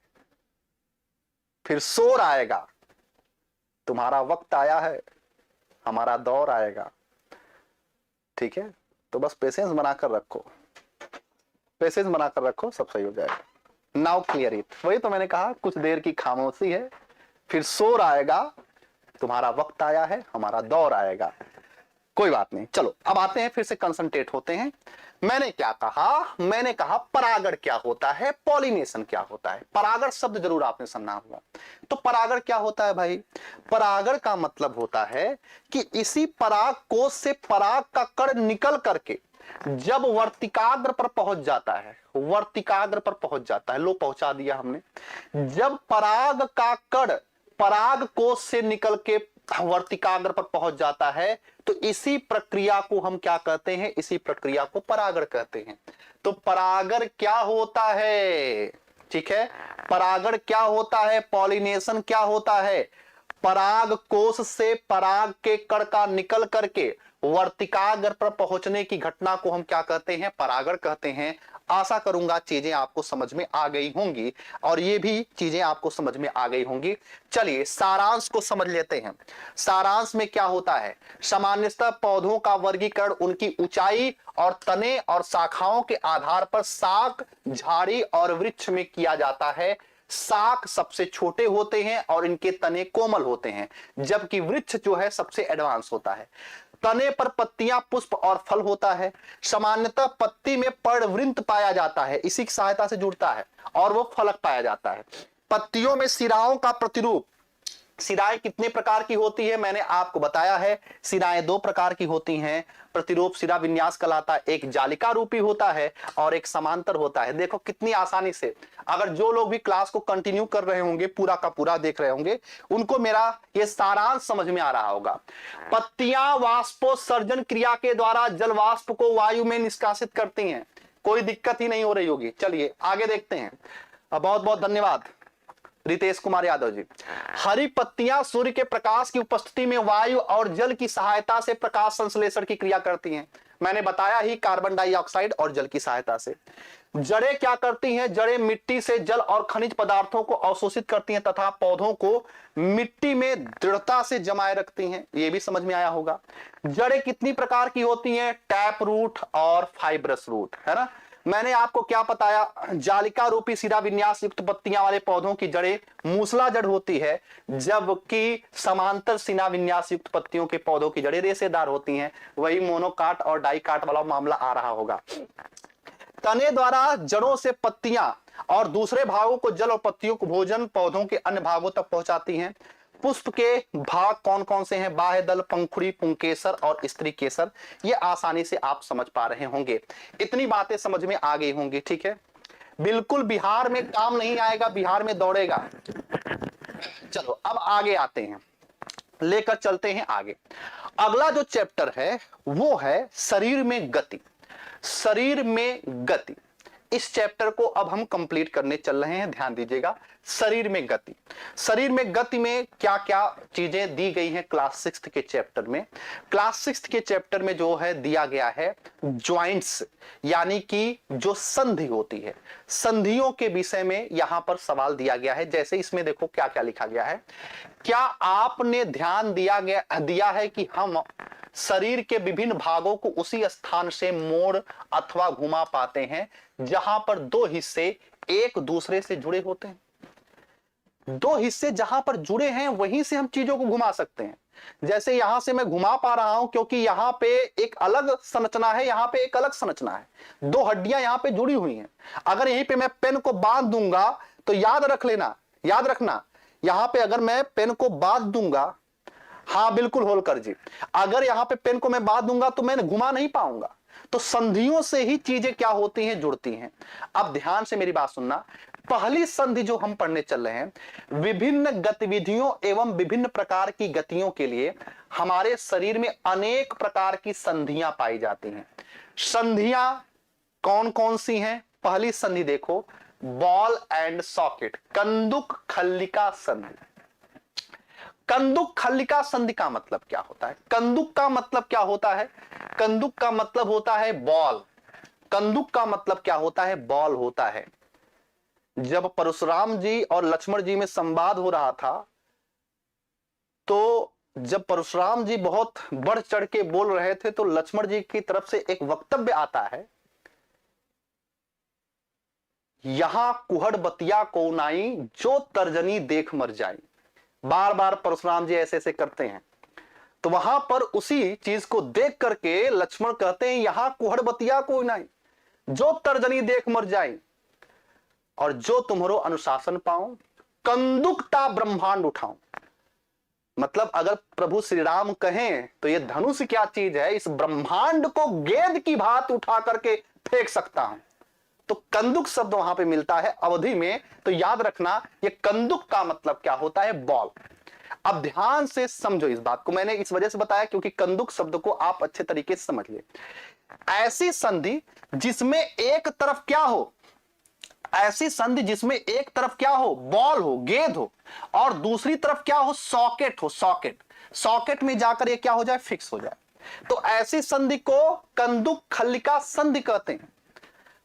फिर शोर आएगा। तुम्हारा वक्त आया है, हमारा दौर आएगा, ठीक है। तो बस पेशेंस बनाकर रखो, पेशेंस बनाकर रखो, सब सही हो जाएगा। नाउ क्लियर इट, वही तो मैंने कहा, कुछ देर की खामोशी है, फिर शोर आएगा, तुम्हारा वक्त आया है, हमारा दौर आएगा, कोई बात नहीं। चलो अब आते हैं, फिर से कंसंट्रेट होते हैं। मैंने क्या कहा? मैंने कहा परागण क्या होता है, पॉलिनेशन क्या होता है। परागण शब्द जरूर आपने सुना होगा। तो परागण क्या होता है भाई? परागण का मतलब होता है कि इसी पराग कोश से पराग का कण निकल करके जब वर्तिकाग्र पर पहुंच जाता है, वर्तिकाग्र पर पहुंच जाता है, लो पहुंचा दिया हमने। जब पराग का कण पराग कोश से निकल के वर्तिकाग्र पर पहुंच जाता है तो इसी प्रक्रिया को हम क्या कहते हैं? इसी प्रक्रिया को परागण कहते हैं। तो परागण क्या होता है? ठीक है, परागण क्या होता है, पॉलिनेशन क्या होता है? पराग कोश से पराग के कण का निकल करके वर्तिकाग्र पर पहुंचने की घटना को हम क्या कहते हैं? परागण कहते हैं। आशा करूंगा चीजें आपको समझ में आ गई होंगी और ये भी चीजें आपको समझ में आ गई होंगी। चलिए सारांश को समझ लेते हैं। सारांश में क्या होता है? सामान्यतः पौधों का वर्गीकरण उनकी ऊंचाई और तने और शाखाओं के आधार पर शाख, झाड़ी और वृक्ष में किया जाता है। शाख सबसे छोटे होते हैं और इनके तने कोमल होते हैं, जबकि वृक्ष जो है सबसे एडवांस होता है। तने पर पत्तियां, पुष्प और फल होता है। सामान्यतः पत्ती में पर्णवृंत पाया जाता है, इसी की सहायता से जुड़ता है और वो फलक पाया जाता है। पत्तियों में सिराओं का प्रतिरूप शिराएं कितने प्रकार की होती है मैंने आपको बताया है। शिराएं दो प्रकार की होती हैं। प्रतिरूप शिरा विन्यास कहलाता है, एक जालिका रूपी होता है और एक समांतर होता है। देखो कितनी आसानी से, अगर जो लोग भी क्लास को कंटिन्यू कर रहे होंगे, पूरा का पूरा देख रहे होंगे, उनको मेरा ये सारांश समझ में आ रहा होगा। पत्तियां वाष्पोत्सर्जन क्रिया के द्वारा जल वाष्प को वायु में निष्कासित करती हैं, कोई दिक्कत ही नहीं हो रही होगी। चलिए आगे देखते हैं। बहुत बहुत धन्यवाद रितेश कुमार यादव जी। हरी पत्तियां सूर्य के प्रकाश की उपस्थिति में वायु और जल की सहायता से प्रकाश संश्लेषण की क्रिया करती हैं। मैंने बताया ही, कार्बन डाइऑक्साइड और जल की सहायता से। जड़ें क्या करती हैं? जड़ें मिट्टी से जल और खनिज पदार्थों को अवशोषित करती हैं तथा पौधों को मिट्टी में दृढ़ता से जमाए रखती हैं। यह भी समझ में आया होगा। जड़ें कितनी प्रकार की होती हैं? टैप रूट और फाइब्रस रूट, है ना। मैंने आपको क्या बताया? जालिका रूपी शिरा विन्यास युक्त पत्तियां वाले पौधों की जड़ें मूसला जड़ होती है, जबकि समांतर शिरा विन्यास युक्त पत्तियों के पौधों की जड़ें रेशेदार होती हैं। वही मोनोकाट और डाइकाट वाला मामला आ रहा होगा। तने द्वारा जड़ों से पत्तियां और दूसरे भागों को जल और पत्तियों को भोजन पौधों के अन्य भागों तक पहुंचाती हैं। पुष्प के भाग कौन कौन से हैं? बाह्य दल, पंखुड़ी, पुंकेसर और स्त्री केसर। ये आसानी से आप समझ पा रहे होंगे। इतनी बातें समझ में आ गई होंगी, ठीक है। बिल्कुल बिहार में काम नहीं आएगा, बिहार में दौड़ेगा। चलो अब आगे आते हैं, लेकर चलते हैं आगे। अगला जो चैप्टर है वो है शरीर में गति। शरीर में गति, इस चैप्टर को अब हम कंप्लीट करने चल रहे हैं, ध्यान दीजिएगा। शरीर में गति, शरीर में गति में क्या क्या चीजें दी गई हैं क्लास 6 के चैप्टर में। क्लास 6 के चैप्टर में जो है दिया गया है ज्वाइंट्स, यानी कि जो संधि होती है, संधियों के विषय में यहां पर सवाल दिया गया है। जैसे इसमें देखो क्या क्या लिखा गया है। क्या आपने ध्यान दिया है कि हम शरीर के विभिन्न भागों को उसी स्थान से मोड़ अथवा घुमा पाते हैं जहां पर दो हिस्से एक दूसरे से जुड़े होते हैं। दो हिस्से जहां पर जुड़े हैं वहीं से हम चीजों को घुमा सकते हैं। जैसे यहां से मैं घुमा पा रहा हूं क्योंकि यहां पे एक अलग संरचना है, यहां पे एक अलग संरचना है, दो हड्डियां यहां पे जुड़ी हुई हैं। अगर यहीं पे मैं पेन को बांध दूंगा तो याद रखना, यहां पे अगर मैं पेन को बांध दूंगा, हाँ बिल्कुल होलकर जी, अगर यहां पे पेन को मैं बांध दूंगा तो मैं घुमा नहीं पाऊंगा। तो संधियों से ही चीजें क्या होती हैं? जुड़ती हैं। अब ध्यान से मेरी बात सुनना। पहली संधि जो हम पढ़ने चल रहे हैं, विभिन्न गतिविधियों एवं विभिन्न प्रकार की गतियों के लिए हमारे शरीर में अनेक प्रकार की संधियां पाई जाती हैं। संधियां कौन कौन सी हैं? पहली संधि देखो, बॉल एंड सॉकेट, कंदुक खल्लिका संधि। कंदुक खल्लिका संधि का मतलब क्या होता है? कंदुक का मतलब क्या होता है? कंदुक का मतलब होता है बॉल। कंदुक का मतलब क्या होता है? बॉल होता है। जब परशुराम जी और लक्ष्मण जी में संवाद हो रहा था, तो जब परशुराम जी बहुत बढ़ चढ़ के बोल रहे थे तो लक्ष्मण जी की तरफ से एक वक्तव्य आता है, यहां कुहड़ बतिया को नाई जो तर्जनी देख मर जाए। बार बार परशुराम जी ऐसे ऐसे करते हैं। तो वहां पर उसी चीज को देख करके लक्ष्मण कहते हैं, यहां कुहड़ बतिया को नाई जो तर्जनी देख मर जाए और जो तुम्हारो अनुशासन पाऊं, कंदुकता ब्रह्मांड उठाऊं। मतलब अगर प्रभु श्री राम कहें तो ये धनुष क्या चीज है, इस ब्रह्मांड को गेंद की भांति उठा करके फेंक सकता हूं। तो कंदुक शब्द वहां पे मिलता है अवधि में। तो याद रखना, ये कंदुक का मतलब क्या होता है? बॉल। अब ध्यान से समझो इस बात को, मैंने इस वजह से बताया क्योंकि कंदुक शब्द को आप अच्छे तरीके से समझिए। ऐसी संधि जिसमें एक तरफ क्या हो, ऐसी संधि जिसमें एक तरफ क्या हो? बॉल हो, गेंद हो, और दूसरी तरफ क्या हो? सॉकेट हो। सॉकेट में जाकर ये क्या हो जाए? फिक्स हो जाए। तो ऐसी संधि को कंदुक खल्लिका संधि कहते हैं,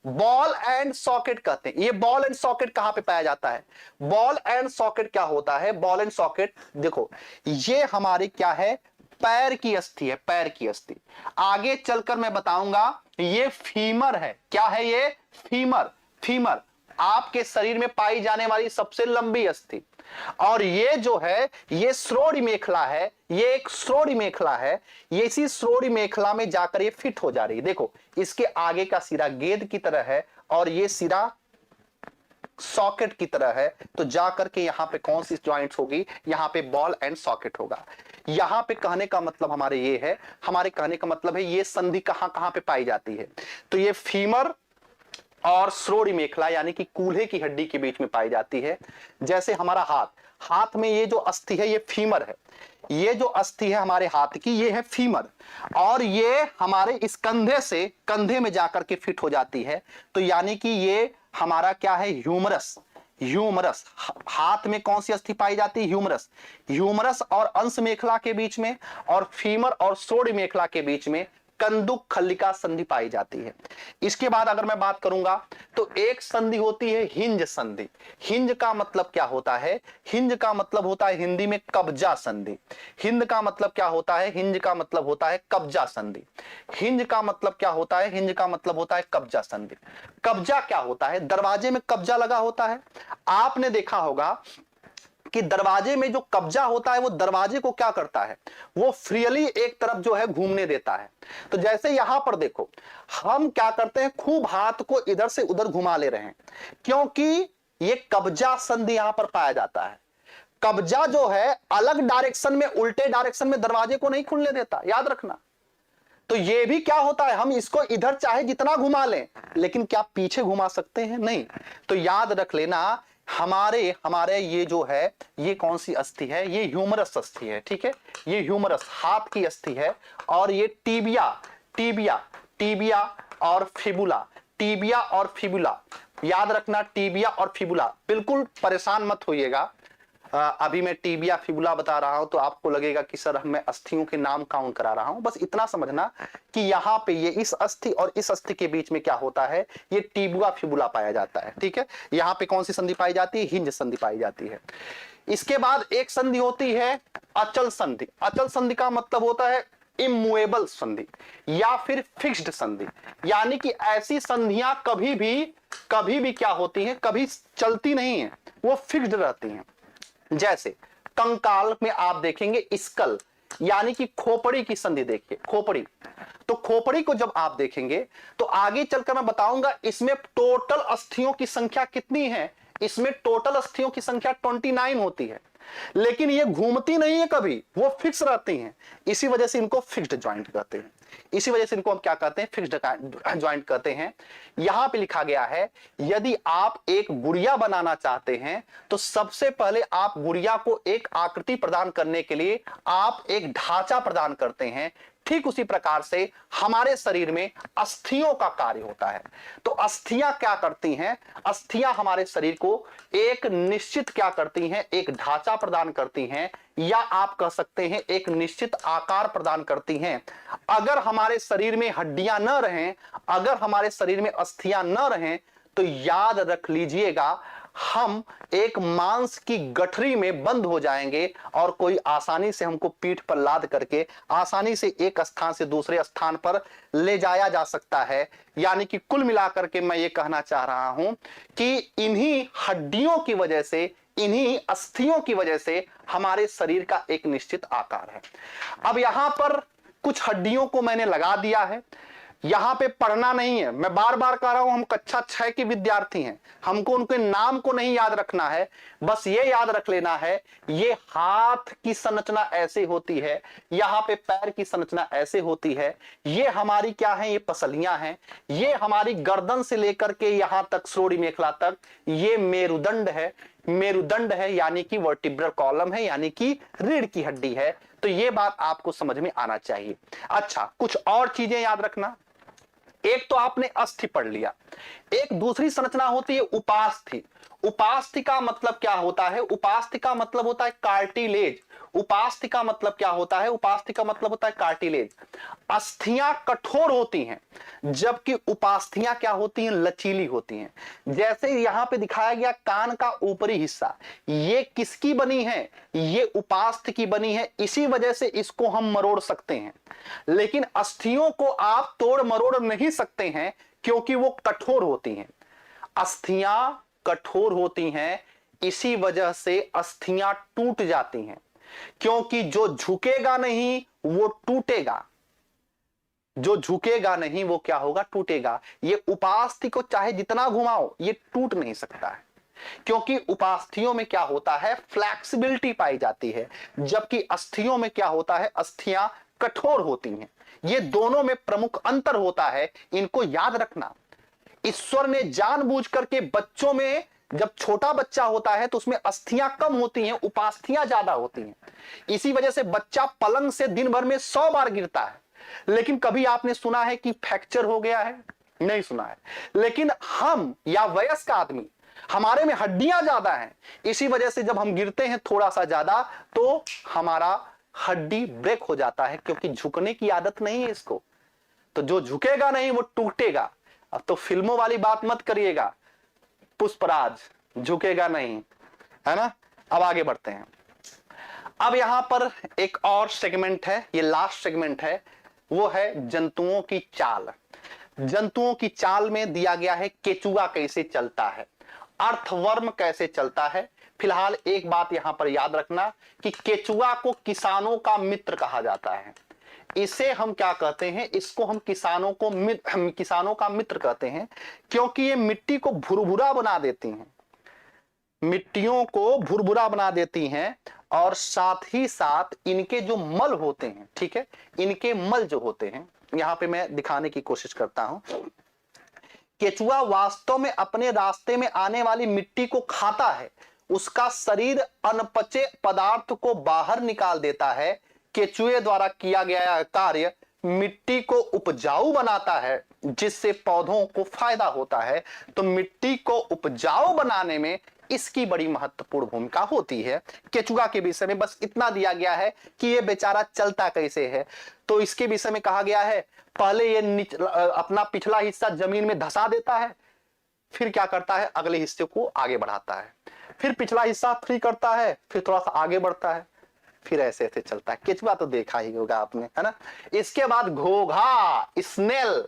बॉल एंड सॉकेट कहते हैं। ये बॉल एंड सॉकेट कहां पे पाया जाता है? बॉल एंड सॉकेट क्या होता है? बॉल एंड सॉकेट देखो, ये हमारी क्या है? पैर की अस्थि है, पैर की अस्थि। आगे चलकर मैं बताऊंगा ये फीमर है। क्या है ये? फीमर आपके शरीर में पाई जाने वाली सबसे लंबी अस्थि। और ये जो है ये श्रोणि मेखला है, ये एक श्रोणि मेखला है। ये इसी श्रोणि मेखला में जाकर ये फिट हो जा रही है। देखो इसके आगे का सिरा गेंद की तरह है और ये सिरा सॉकेट की तरह है, तो जाकर के यहां पे कौन सी ज्वाइंट्स होगी, यहां पे बॉल एंड सॉकेट होगा। यहां पे कहने का मतलब हमारे ये है, हमारे कहने का मतलब है ये संधि कहां कहां पे पाई जाती है, तो ये फीमर और श्रोणि मेखला यानी कि कूल्हे की हड्डी के बीच में पाई जाती है। जैसे हमारा हाथ, हाथ में ये जो अस्थि है ये फीमर है, ये जो अस्थि है हमारे हाथ की ये है फीमर, और ये हमारे इस कंधे से कंधे में जाकर के फिट हो जाती है, तो यानी कि ये हमारा क्या है, ह्यूमरस। ह्यूमरस हाथ में कौन सी अस्थि पाई जाती है, ह्यूमरस। ह्यूमरस और अंश मेखला के बीच में और फीमर और श्रोणि मेखला के बीच में कंदुक खल्लिका संधि पाई जाती है। इसके बाद अगर मैं बात करूंगा तो एक संधि होती है हिंज संधि। हिंज का मतलब क्या होता है, हिंज का मतलब होता है हिंदी में कब्जा संधि। हिंद का मतलब क्या होता है, हिंज का मतलब होता है कब्जा संधि। हिंज का मतलब क्या होता है, हिंज का मतलब होता है कब्जा संधि। कब्जा क्या होता है, दरवाजे में कब्जा लगा होता है। आपने देखा होगा कि दरवाजे में जो कब्जा होता है वो दरवाजे को क्या करता है, वो फ्रीली एक तरफ जो है घूमने देता है। तो जैसे यहां पर देखो, हम क्या करते हैं, खूब हाथ को इधर से उधर घुमा ले रहे हैं, क्योंकि ये कब्जा संधि यहां पर पाया जाता है। कब्जा जो है अलग डायरेक्शन में, उल्टे डायरेक्शन में दरवाजे को नहीं खुलने देता, याद रखना। तो ये भी क्या होता है, हम इसको इधर चाहे जितना घुमा लें, लेकिन क्या पीछे घुमा सकते हैं, नहीं। तो याद रख लेना, हमारे हमारे ये जो है ये कौन सी अस्थि है, ये ह्यूमरस अस्थि है, ठीक है। ये ह्यूमरस हाथ की अस्थि है, और ये टीबिया, टीबिया टीबिया और फिबुला, टीबिया और फिबुला, याद रखना टीबिया और फिबुला। बिल्कुल परेशान मत होइएगा, अभी मैं टीबिया फिबुला बता रहा हूं तो आपको लगेगा कि सर मैं अस्थियों के नाम काउंट करा रहा हूं। बस इतना समझना कि यहां पे ये इस अस्थि और इस अस्थि के बीच में क्या होता है, ये टीबिया फिबुला पाया जाता है, ठीक है। यहां पे कौन सी संधि पाई जाती है, हिंज संधि पाई जाती है। इसके बाद एक संधि होती है अचल संधि। अचल संधि का मतलब होता है इमूवेबल संधि या फिर फिक्स्ड संधि, यानी कि ऐसी संधियां कभी भी क्या होती हैं, कभी चलती नहीं है, वो फिक्स्ड रहती हैं। जैसे कंकाल में आप देखेंगे स्कल यानी कि खोपड़ी की संधि, देखिए खोपड़ी। तो खोपड़ी को जब आप देखेंगे तो आगे चलकर मैं बताऊंगा इसमें टोटल अस्थियों की संख्या कितनी है। इसमें टोटल अस्थियों की संख्या 29 होती है, लेकिन ये घूमती नहीं है कभी, वो फिक्स रहती हैं। इसी वजह से इनको फिक्स्ड जॉइंट कहते हैं। इसी वजह से इनको हम क्या कहते हैं, फिक्स्ड जॉइंट कहते हैं। यहां पे लिखा गया है, यदि आप एक गुड़िया बनाना चाहते हैं तो सबसे पहले आप गुड़िया को एक आकृति प्रदान करने के लिए आप एक ढांचा प्रदान करते हैं। ठीक उसी प्रकार से हमारे शरीर में अस्थियों का कार्य होता है। तो अस्थियां क्या करती हैं, अस्थियां हमारे शरीर को एक निश्चित क्या करती हैं, एक ढांचा प्रदान करती हैं, या आप कह सकते हैं एक निश्चित आकार प्रदान करती हैं। अगर हमारे शरीर में हड्डियां न रहें, अगर हमारे शरीर में अस्थियां न रहें, तो याद रख लीजिएगा हम एक मांस की गठरी में बंद हो जाएंगे और कोई आसानी से हमको पीठ पर लाद करके आसानी से एक स्थान से दूसरे स्थान पर ले जाया जा सकता है। यानी कि कुल मिलाकर के मैं ये कहना चाह रहा हूं कि इन्हीं हड्डियों की वजह से, इन्हीं अस्थियों की वजह से हमारे शरीर का एक निश्चित आकार है। अब यहां पर कुछ हड्डियों को मैंने लगा दिया है, यहां पे पढ़ना नहीं है, मैं बार बार कह रहा हूं, हम कक्षा 6 के विद्यार्थी हैं, हमको उनके नाम को नहीं याद रखना है, बस ये याद रख लेना है ये हाथ की संरचना ऐसे होती है, यहां पे पैर की संरचना ऐसे होती है, ये हमारी क्या है, ये पसलियां हैं, ये हमारी गर्दन से लेकर के यहां तक श्रोणि मेखला तक ये मेरुदंड है, मेरुदंड है यानी कि वर्टिब्रल कॉलम है, यानी कि रीढ़ की हड्डी है। तो ये बात आपको समझ में आना चाहिए। अच्छा, कुछ और चीजें याद रखना। एक तो आपने अस्थि पढ़ लिया, एक दूसरी संरचना होती है उपास्थि। उपास्थि का मतलब क्या होता है, उपास्थि का मतलब होता है कार्टिलेज। उपास्थि का मतलब क्या होता है, उपास्थि का मतलब होता है कार्टिलेज। अस्थियां कठोर होती हैं, जबकि उपास्थियां क्या होती हैं, लचीली होती हैं। जैसे यहां पे दिखाया गया कान का ऊपरी हिस्सा, ये किसकी बनी है, ये उपास्थ की बनी है, इसी वजह से इसको हम मरोड़ सकते हैं। लेकिन अस्थियों को आप तोड़ मरोड़ नहीं सकते हैं, क्योंकि वो कठोर होती हैं। अस्थियां कठोर होती हैं, इसी वजह से अस्थियां टूट जाती हैं, क्योंकि जो झुकेगा नहीं वो टूटेगा, जो झुकेगा नहीं वो क्या होगा, टूटेगा। ये उपास्थि को चाहे जितना घुमाओ ये टूट नहीं सकता है। क्योंकि उपास्थियों में क्या होता है, फ्लैक्सिबिलिटी पाई जाती है, जबकि अस्थियों में क्या होता है, अस्थियां कठोर होती हैं। ये दोनों में प्रमुख अंतर होता है, इनको याद रखना। ईश्वर ने जानबूझ करके बच्चों में, जब छोटा बच्चा होता है तो उसमें अस्थियां कम होती हैं, उपास्थियां ज्यादा होती हैं। इसी वजह से बच्चा पलंग से दिन भर में 100 बार गिरता है, लेकिन कभी आपने सुना है कि फ्रैक्चर हो गया है? नहीं सुना है। लेकिन हम या वयस्क आदमी, हमारे में हड्डियां ज्यादा हैं, इसी वजह से जब हम गिरते हैं थोड़ा सा ज्यादा तो हमारा हड्डी ब्रेक हो जाता है, क्योंकि झुकने की आदत नहीं है इसको। तो जो झुकेगा नहीं वो टूटेगा। अब तो फिल्मों वाली बात मत करिएगा, पुष्पराज झुकेगा नहीं, है ना। अब आगे बढ़ते हैं। अब यहां पर एक और सेगमेंट है, ये लास्ट सेगमेंट है, वो है जंतुओं की चाल। जंतुओं की चाल में दिया गया है केचुआ कैसे चलता है, अर्थवर्म कैसे चलता है। फिलहाल एक बात यहां पर याद रखना कि केचुआ को किसानों का मित्र कहा जाता है। इसे हम क्या कहते हैं, इसको हम किसानों का मित्र कहते हैं, क्योंकि ये मिट्टी को भुरभुरा बना देती हैं, मिट्टियों को भुरभुरा बना देती हैं, और साथ ही साथ इनके जो मल होते हैं, ठीक है, इनके मल जो होते हैं, यहां पे मैं दिखाने की कोशिश करता हूं। केचुआ वास्तव में अपने रास्ते में आने वाली मिट्टी को खाता है, उसका शरीर अनपचे पदार्थ को बाहर निकाल देता है। केचुए द्वारा किया गया कार्य मिट्टी को उपजाऊ बनाता है, जिससे पौधों को फायदा होता है। तो मिट्टी को उपजाऊ बनाने में इसकी बड़ी महत्वपूर्ण भूमिका होती है। केचुआ के विषय में बस इतना दिया गया है कि ये बेचारा चलता कैसे है। तो इसके विषय में कहा गया है, पहले ये अपना पिछला हिस्सा जमीन में धंसा देता है, फिर क्या करता है, अगले हिस्से को आगे बढ़ाता है, फिर पिछला हिस्सा फ्री करता है, फिर थोड़ा सा आगे बढ़ता है, फिर ऐसे ऐसे चलता है। केचुआ तो देखा ही होगा आपने, है ना। इसके बाद घोघा, स्नेल।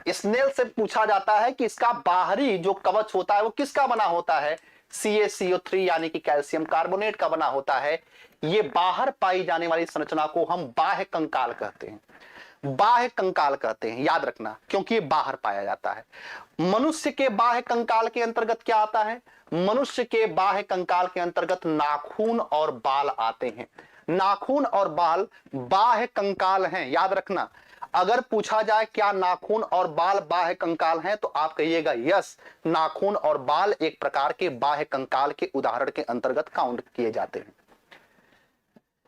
स्नेल से पूछा जाता है कि इसका बाहरी जो कवच होता है वो किसका बना होता है, CaCO3 यानी कि कैल्शियम कार्बोनेट का बना होता है। ये बाहर पाई जाने वाली संरचना को हम बाह्य कंकाल कहते हैं, बाह्य कंकाल कहते हैं, याद रखना, क्योंकि ये बाहर पाया जाता है। मनुष्य के बाह्य कंकाल के अंतर्गत क्या आता है, मनुष्य के बाह्य कंकाल के अंतर्गत नाखून और बाल आते हैं। नाखून और बाल बाह्य कंकाल हैं, याद रखना। अगर पूछा जाए क्या नाखून और बाल बाह्य कंकाल हैं, तो आप कहिएगा यस, नाखून और बाल एक प्रकार के बाह्य कंकाल के उदाहरण के अंतर्गत काउंट किए जाते हैं।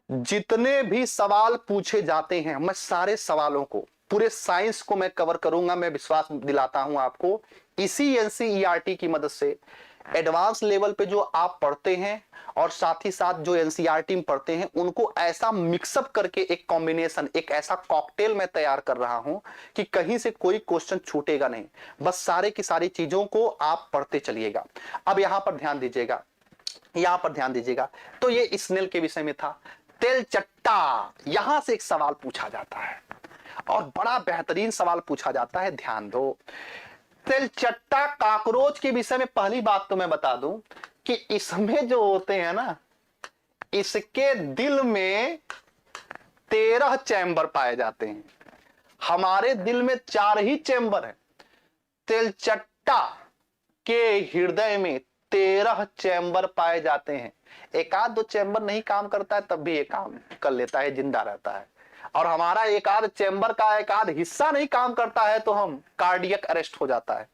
जितने भी सवाल पूछे जाते हैं, मैं सारे सवालों को, पूरे साइंस को मैं कवर करूंगा, मैं विश्वास दिलाता हूं आपको। इसी NCERT की मदद से एडवांस लेवल पे जो आप पढ़ते हैं और साथ ही साथ जो NCERT में पढ़ते हैं, उनको ऐसा मिक्सअप करके एक कॉम्बिनेशन, एक ऐसा कॉकटेल मैं तैयार कर रहा हूं कि कहीं से कोई क्वेश्चन छूटेगा नहीं। बस सारे की सारी चीजों को आप पढ़ते चलिएगा। अब यहां पर ध्यान दीजिएगा, यहां पर ध्यान दीजिएगा। तो ये स्नेल के विषय में था। तेलचट्टा, यहां से एक सवाल पूछा जाता है और बड़ा बेहतरीन सवाल पूछा जाता है, ध्यान दो। तेलचट्टा कॉकरोच के विषय में पहली बात तो मैं बता दूं कि इसमें जो होते हैं ना, इसके दिल में 13 चैम्बर पाए जाते हैं। हमारे दिल में 4 ही चैम्बर है, तेलचट्टा के हृदय में 13 चैम्बर पाए जाते हैं। एक आध दो चैम्बर नहीं काम करता है तब भी ये काम कर लेता है, जिंदा रहता है। और हमारा एक आध चैम्बर का एक आध हिस्सा नहीं काम करता है तो हम कार्डियक अरेस्ट हो जाता है।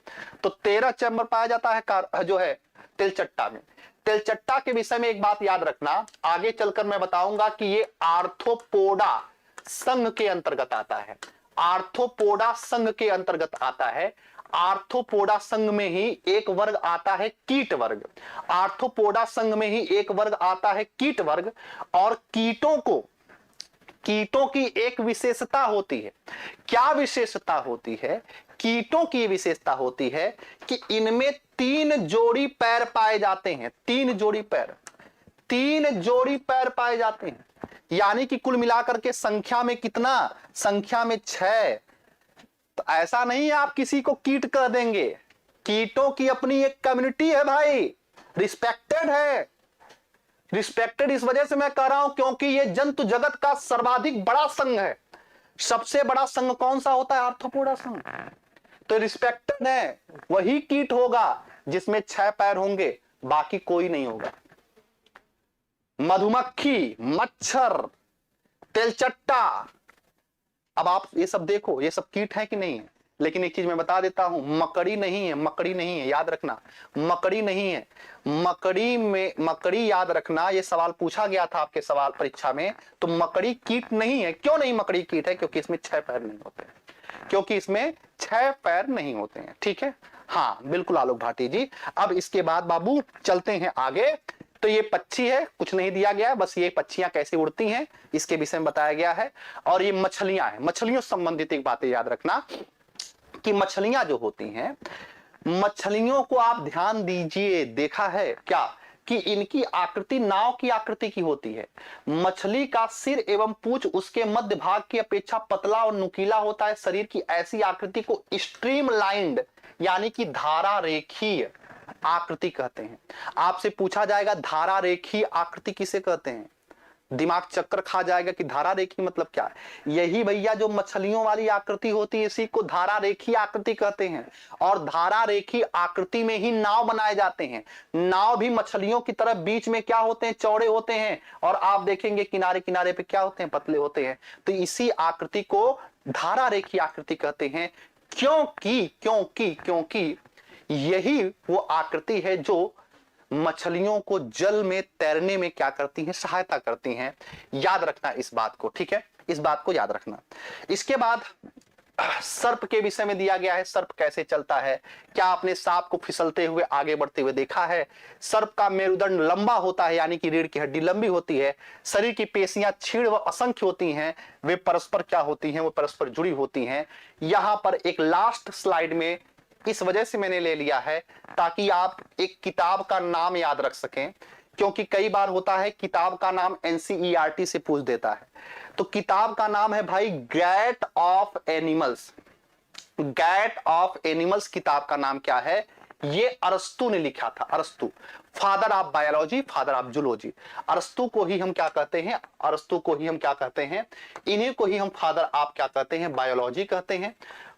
तो 13 चैम्बर पाया जाता है जो है तेलचट्टा में। तेलचट्टा के विषय में एक बात याद रखना, आगे चलकर मैं बताऊंगा कि ये आर्थ्रोपोडा संघ के अंतर्गत आता है। आर्थ्रोपोडा संघ के अंतर्गत आता है। आर्थ्रोपोडा संघ में ही एक वर्ग आता है कीट वर्ग। आर्थ्रोपोडा संघ में ही एक वर्ग आता है कीट वर्ग। और कीटों की एक विशेषता होती है। क्या विशेषता होती है? कीटों की विशेषता होती है कि इनमें 3 जोड़ी पैर पाए जाते हैं। 3 जोड़ी पैर, 3 जोड़ी पैर पाए जाते हैं। यानी कि कुल मिलाकर के संख्या में कितना? संख्या में 6। तो ऐसा नहीं है आप किसी को कीट कह देंगे। कीटों की अपनी एक कम्युनिटी है भाई, रिस्पेक्टेड है। रिस्पेक्टेड इस वजह से मैं कह रहा हूं क्योंकि ये जंतु जगत का सर्वाधिक बड़ा संघ है। सबसे बड़ा संघ कौन सा होता है? आर्थ्रोपोडा संघ। तो रिस्पेक्टेड है, वही कीट होगा जिसमें 6 पैर होंगे। बाकी कोई नहीं होगा। मधुमक्खी, मच्छर, तेलचट्टा, अब आप ये सब देखो, ये सब कीट है कि नहीं है? लेकिन एक चीज मैं बता देता हूं, मकड़ी नहीं है, मकड़ी नहीं है, याद रखना, मकड़ी नहीं है। मकड़ी में, मकड़ी याद रखना, ये सवाल पूछा गया था आपके सवाल परीक्षा में, तो मकड़ी कीट नहीं है। क्यों नहीं मकड़ी कीट है? क्योंकि इसमें 6 पैर नहीं होते, क्योंकि इसमें 6 पैर नहीं होते हैं। ठीक है, हाँ बिल्कुल आलोक भाटी जी। अब इसके बाद बाबू चलते हैं आगे। तो ये पक्षी है, कुछ नहीं दिया गया है, बस ये पक्षियां कैसे उड़ती हैं इसके विषय में बताया गया है। और ये मछलियां हैं, मछलियों से संबंधित एक बातें याद रखना कि मछलियां जो होती हैं, मछलियों को आप ध्यान दीजिए, देखा है क्या कि इनकी आकृति नाव की आकृति की होती है। मछली का सिर एवं पूंछ उसके मध्य भाग की अपेक्षा पतला और नुकीला होता है। शरीर की ऐसी आकृति को स्ट्रीमलाइंड यानी कि धारा रेखीय आकृति कहते हैं। आपसे पूछा जाएगा धारा रेखीय आकृति किसे कहते हैं? दिमाग चक्कर खा जाएगा कि धारा रेखी मतलब क्या है। यही भैया जो मछलियों वाली आकृति होती है, इसी को धारा रेखी आकृति कहते हैं। और धारा रेखी आकृति में ही नाव बनाए जाते हैं। नाव भी मछलियों की तरह बीच में क्या होते हैं? चौड़े होते हैं, और आप देखेंगे किनारे किनारे पे क्या होते हैं? पतले होते हैं। तो इसी आकृति को धारा रेखी आकृति कहते हैं। क्योंकि क्योंकि क्योंकि यही वो आकृति है जो मछलियों को जल में तैरने में क्या करती हैं? सहायता करती हैं। याद रखना इस बात को, ठीक है, इस बात को याद रखना। इसके बाद सर्प के विषय में दिया गया है। सर्प कैसे चलता है? क्या आपने सांप को फिसलते हुए आगे बढ़ते हुए देखा है? सर्प का मेरुदंड लंबा होता है, यानी कि रीढ़ की हड्डी लंबी होती है। शरीर की पेशियां क्षीण व असंख्य होती हैं। वे परस्पर क्या होती हैं? वो परस्पर जुड़ी होती हैं। यहां पर एक लास्ट स्लाइड में इस वजह से मैंने ले लिया है ताकि आप एक किताब का नाम याद रख सकें, क्योंकि कई बार होता है किताब का नाम एनसीईआरटी से पूछ देता है। तो किताब का नाम है भाई gait of animals. Gait of animals किताब का नाम क्या है? ये अरस्तु ने लिखा था। अरस्तु, father of biology, father of zoology. अरस्तु को ही हम क्या कहते हैं? अरस्तु को ही हम क्या कहते हैं? इन्हीं को ही हम फादर ऑफ क्या कहते हैं? बायोलॉजी कहते हैं,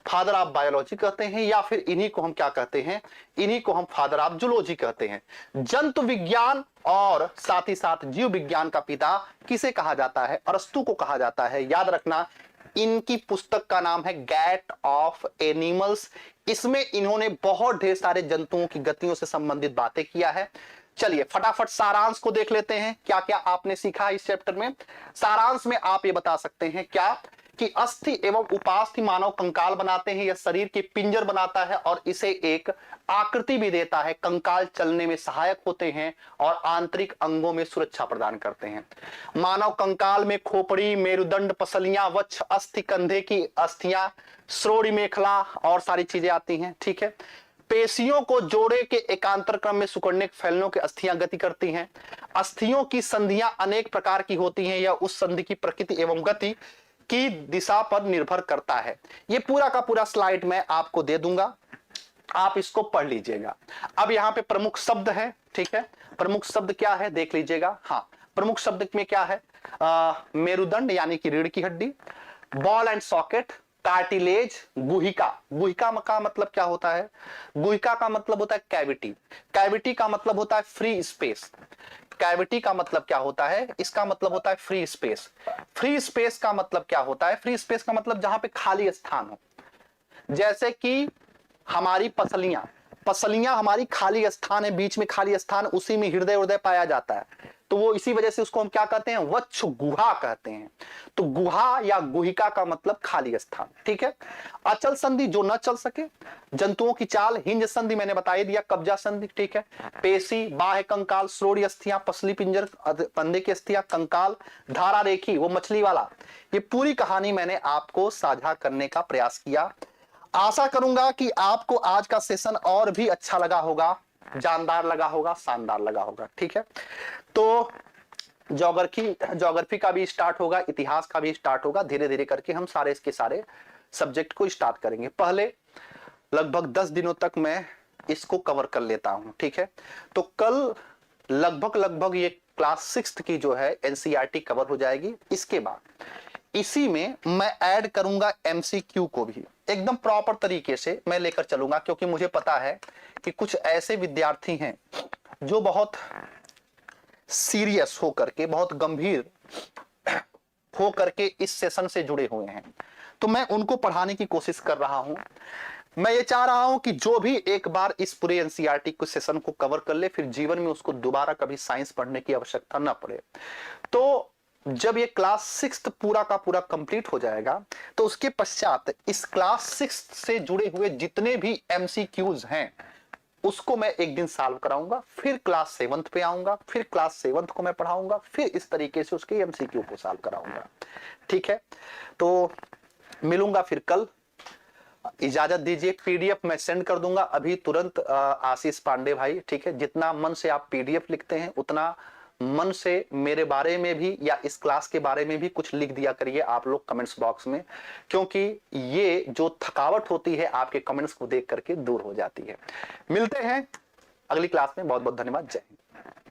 फादर ऑफ बायोलॉजी कहते हैं, या फिर इन्हीं को हम क्या कहते हैं? इन्हीं को हम फादर ऑफ जूलॉजी कहते हैं। जंतु विज्ञान और साथ ही साथ जीव विज्ञान का पिता किसे कहा जाता है? अरस्तु को कहा जाता है। याद रखना, इनकी पुस्तक का नाम है गैट ऑफ एनिमल्स। इसमें इन्होंने बहुत ढेर सारे जंतुओं की गतियों से संबंधित बातें किया है। चलिए फटाफट सारांश को देख लेते हैं, क्या क्या आपने सीखा इस चैप्टर में। सारांश में आप ये बता सकते हैं क्या कि अस्थि एवं उपास्थि मानव कंकाल बनाते हैं। यह शरीर के पिंजर बनाता है और इसे एक आकृति भी देता है। कंकाल चलने में सहायक होते हैं और आंतरिक अंगों में सुरक्षा प्रदान करते हैं। मानव कंकाल में खोपड़ी, मेरुदंड, पसलियां, वक्ष, अस्थि, कंधे की अस्थियां, श्रोणि मेखला और सारी चीजें आती हैं। ठीक है, पेशियों को जोड़े के एकांतर क्रम में सिकुड़ने फैलने की अस्थियां गति करती हैं। अस्थियों की संधियां अनेक प्रकार की होती हैं। यह उस संधि की प्रकृति एवं गति की दिशा पर निर्भर करता है। ये पूरा का पूरा स्लाइड मैं आपको दे दूंगा, आप इसको पढ़ लीजिएगा। अब यहाँ पे प्रमुख शब्द है, ठीक है, प्रमुख शब्द क्या है देख लीजिएगा। हाँ, प्रमुख शब्द में क्या है? मेरुदंड यानी कि रीढ़ की हड्डी, बॉल एंड सॉकेट, कार्टिलेज, गुहिका। गुहिका का मतलब क्या होता है? गुहिका का मतलब होता है कैविटी। कैविटी का मतलब होता है फ्री स्पेस। कैविटी का मतलब क्या होता है? इसका मतलब होता है फ्री स्पेस। फ्री स्पेस का मतलब क्या होता है? फ्री स्पेस का मतलब जहां पे खाली स्थान हो, जैसे कि हमारी पसलियां, पसलियां हमारी खाली स्थान है, बीच में खाली स्थान, उसी में हृदय हृदय पाया जाता है। तो वो इसी वजह से उसको हम क्या कहते हैं? वक्ष गुहा कहते हैं। तो गुहा या गुहिका का मतलब खाली स्थान। ठीक है, अचल संधि जो न चल सके, जंतुओं की चाल, हिंज संधि मैंने बता ही दिया, कब्जा संधि। ठीक है, पेशी, बाह्य कंकाल, श्रोणि अस्थियां, पसली पिंजर, कंधे की अस्थियां, कंकाल, धारा रेखी वो मछली वाला। ये पूरी कहानी मैंने आपको साझा करने का प्रयास किया। आशा करूंगा कि आपको आज का सेशन और भी अच्छा लगा होगा, जानदार लगा होगा, शानदार लगा होगा। ठीक है, तो ज्योग्राफी का भी स्टार्ट होगा, इतिहास का भी स्टार्ट होगा। धीरे धीरे करके हम सारे इसके सारे सब्जेक्ट को स्टार्ट करेंगे। पहले लगभग 10 दिनों तक मैं इसको कवर कर लेता हूं। ठीक है, तो कल लगभग ये क्लास 6 की जो है एनसीईआरटी कवर हो जाएगी। इसके बाद इसी में मैं ऐड करूंगा एमसीक्यू को भी, एकदम प्रॉपर तरीके से मैं लेकर चलूंगा, क्योंकि मुझे पता है कि कुछ ऐसे विद्यार्थी हैं जो बहुत सीरियस होकर के, बहुत गंभीर हो करके इस सेशन से जुड़े हुए हैं, तो मैं उनको पढ़ाने की कोशिश कर रहा हूं। मैं ये चाह रहा हूं कि जो भी एक बार इस पूरे एनसीईआरटी को सेशन को कवर कर ले, फिर जीवन में उसको दोबारा कभी साइंस पढ़ने की आवश्यकता ना पड़े। तो जब ये क्लास 6 पूरा का पूरा कंप्लीट हो जाएगा, तो उसके पश्चात इस क्लास 6 से जुड़े हुए जितने भी एमसीक्यूज हैं उसको मैं एक दिन सॉल्व कराऊंगा, फिर क्लास 7 पे आऊंगा, फिर क्लास 7 को मैं पढ़ाऊंगा, फिर इस तरीके से उसके एमसीक्यू को सॉल्व कराऊंगा। ठीक है, तो मिलूंगा फिर कल। इजाजत दीजिए, पीडीएफ मैं सेंड कर दूंगा अभी तुरंत आशीष पांडे भाई। ठीक है, जितना मन से आप पीडीएफ लिखते हैं उतना मन से मेरे बारे में भी या इस क्लास के बारे में भी कुछ लिख दिया करिए आप लोग कमेंट्स बॉक्स में, क्योंकि ये जो थकावट होती है आपके कमेंट्स को देख करके दूर हो जाती है। मिलते हैं अगली क्लास में। बहुत बहुत धन्यवाद। जय हिंद।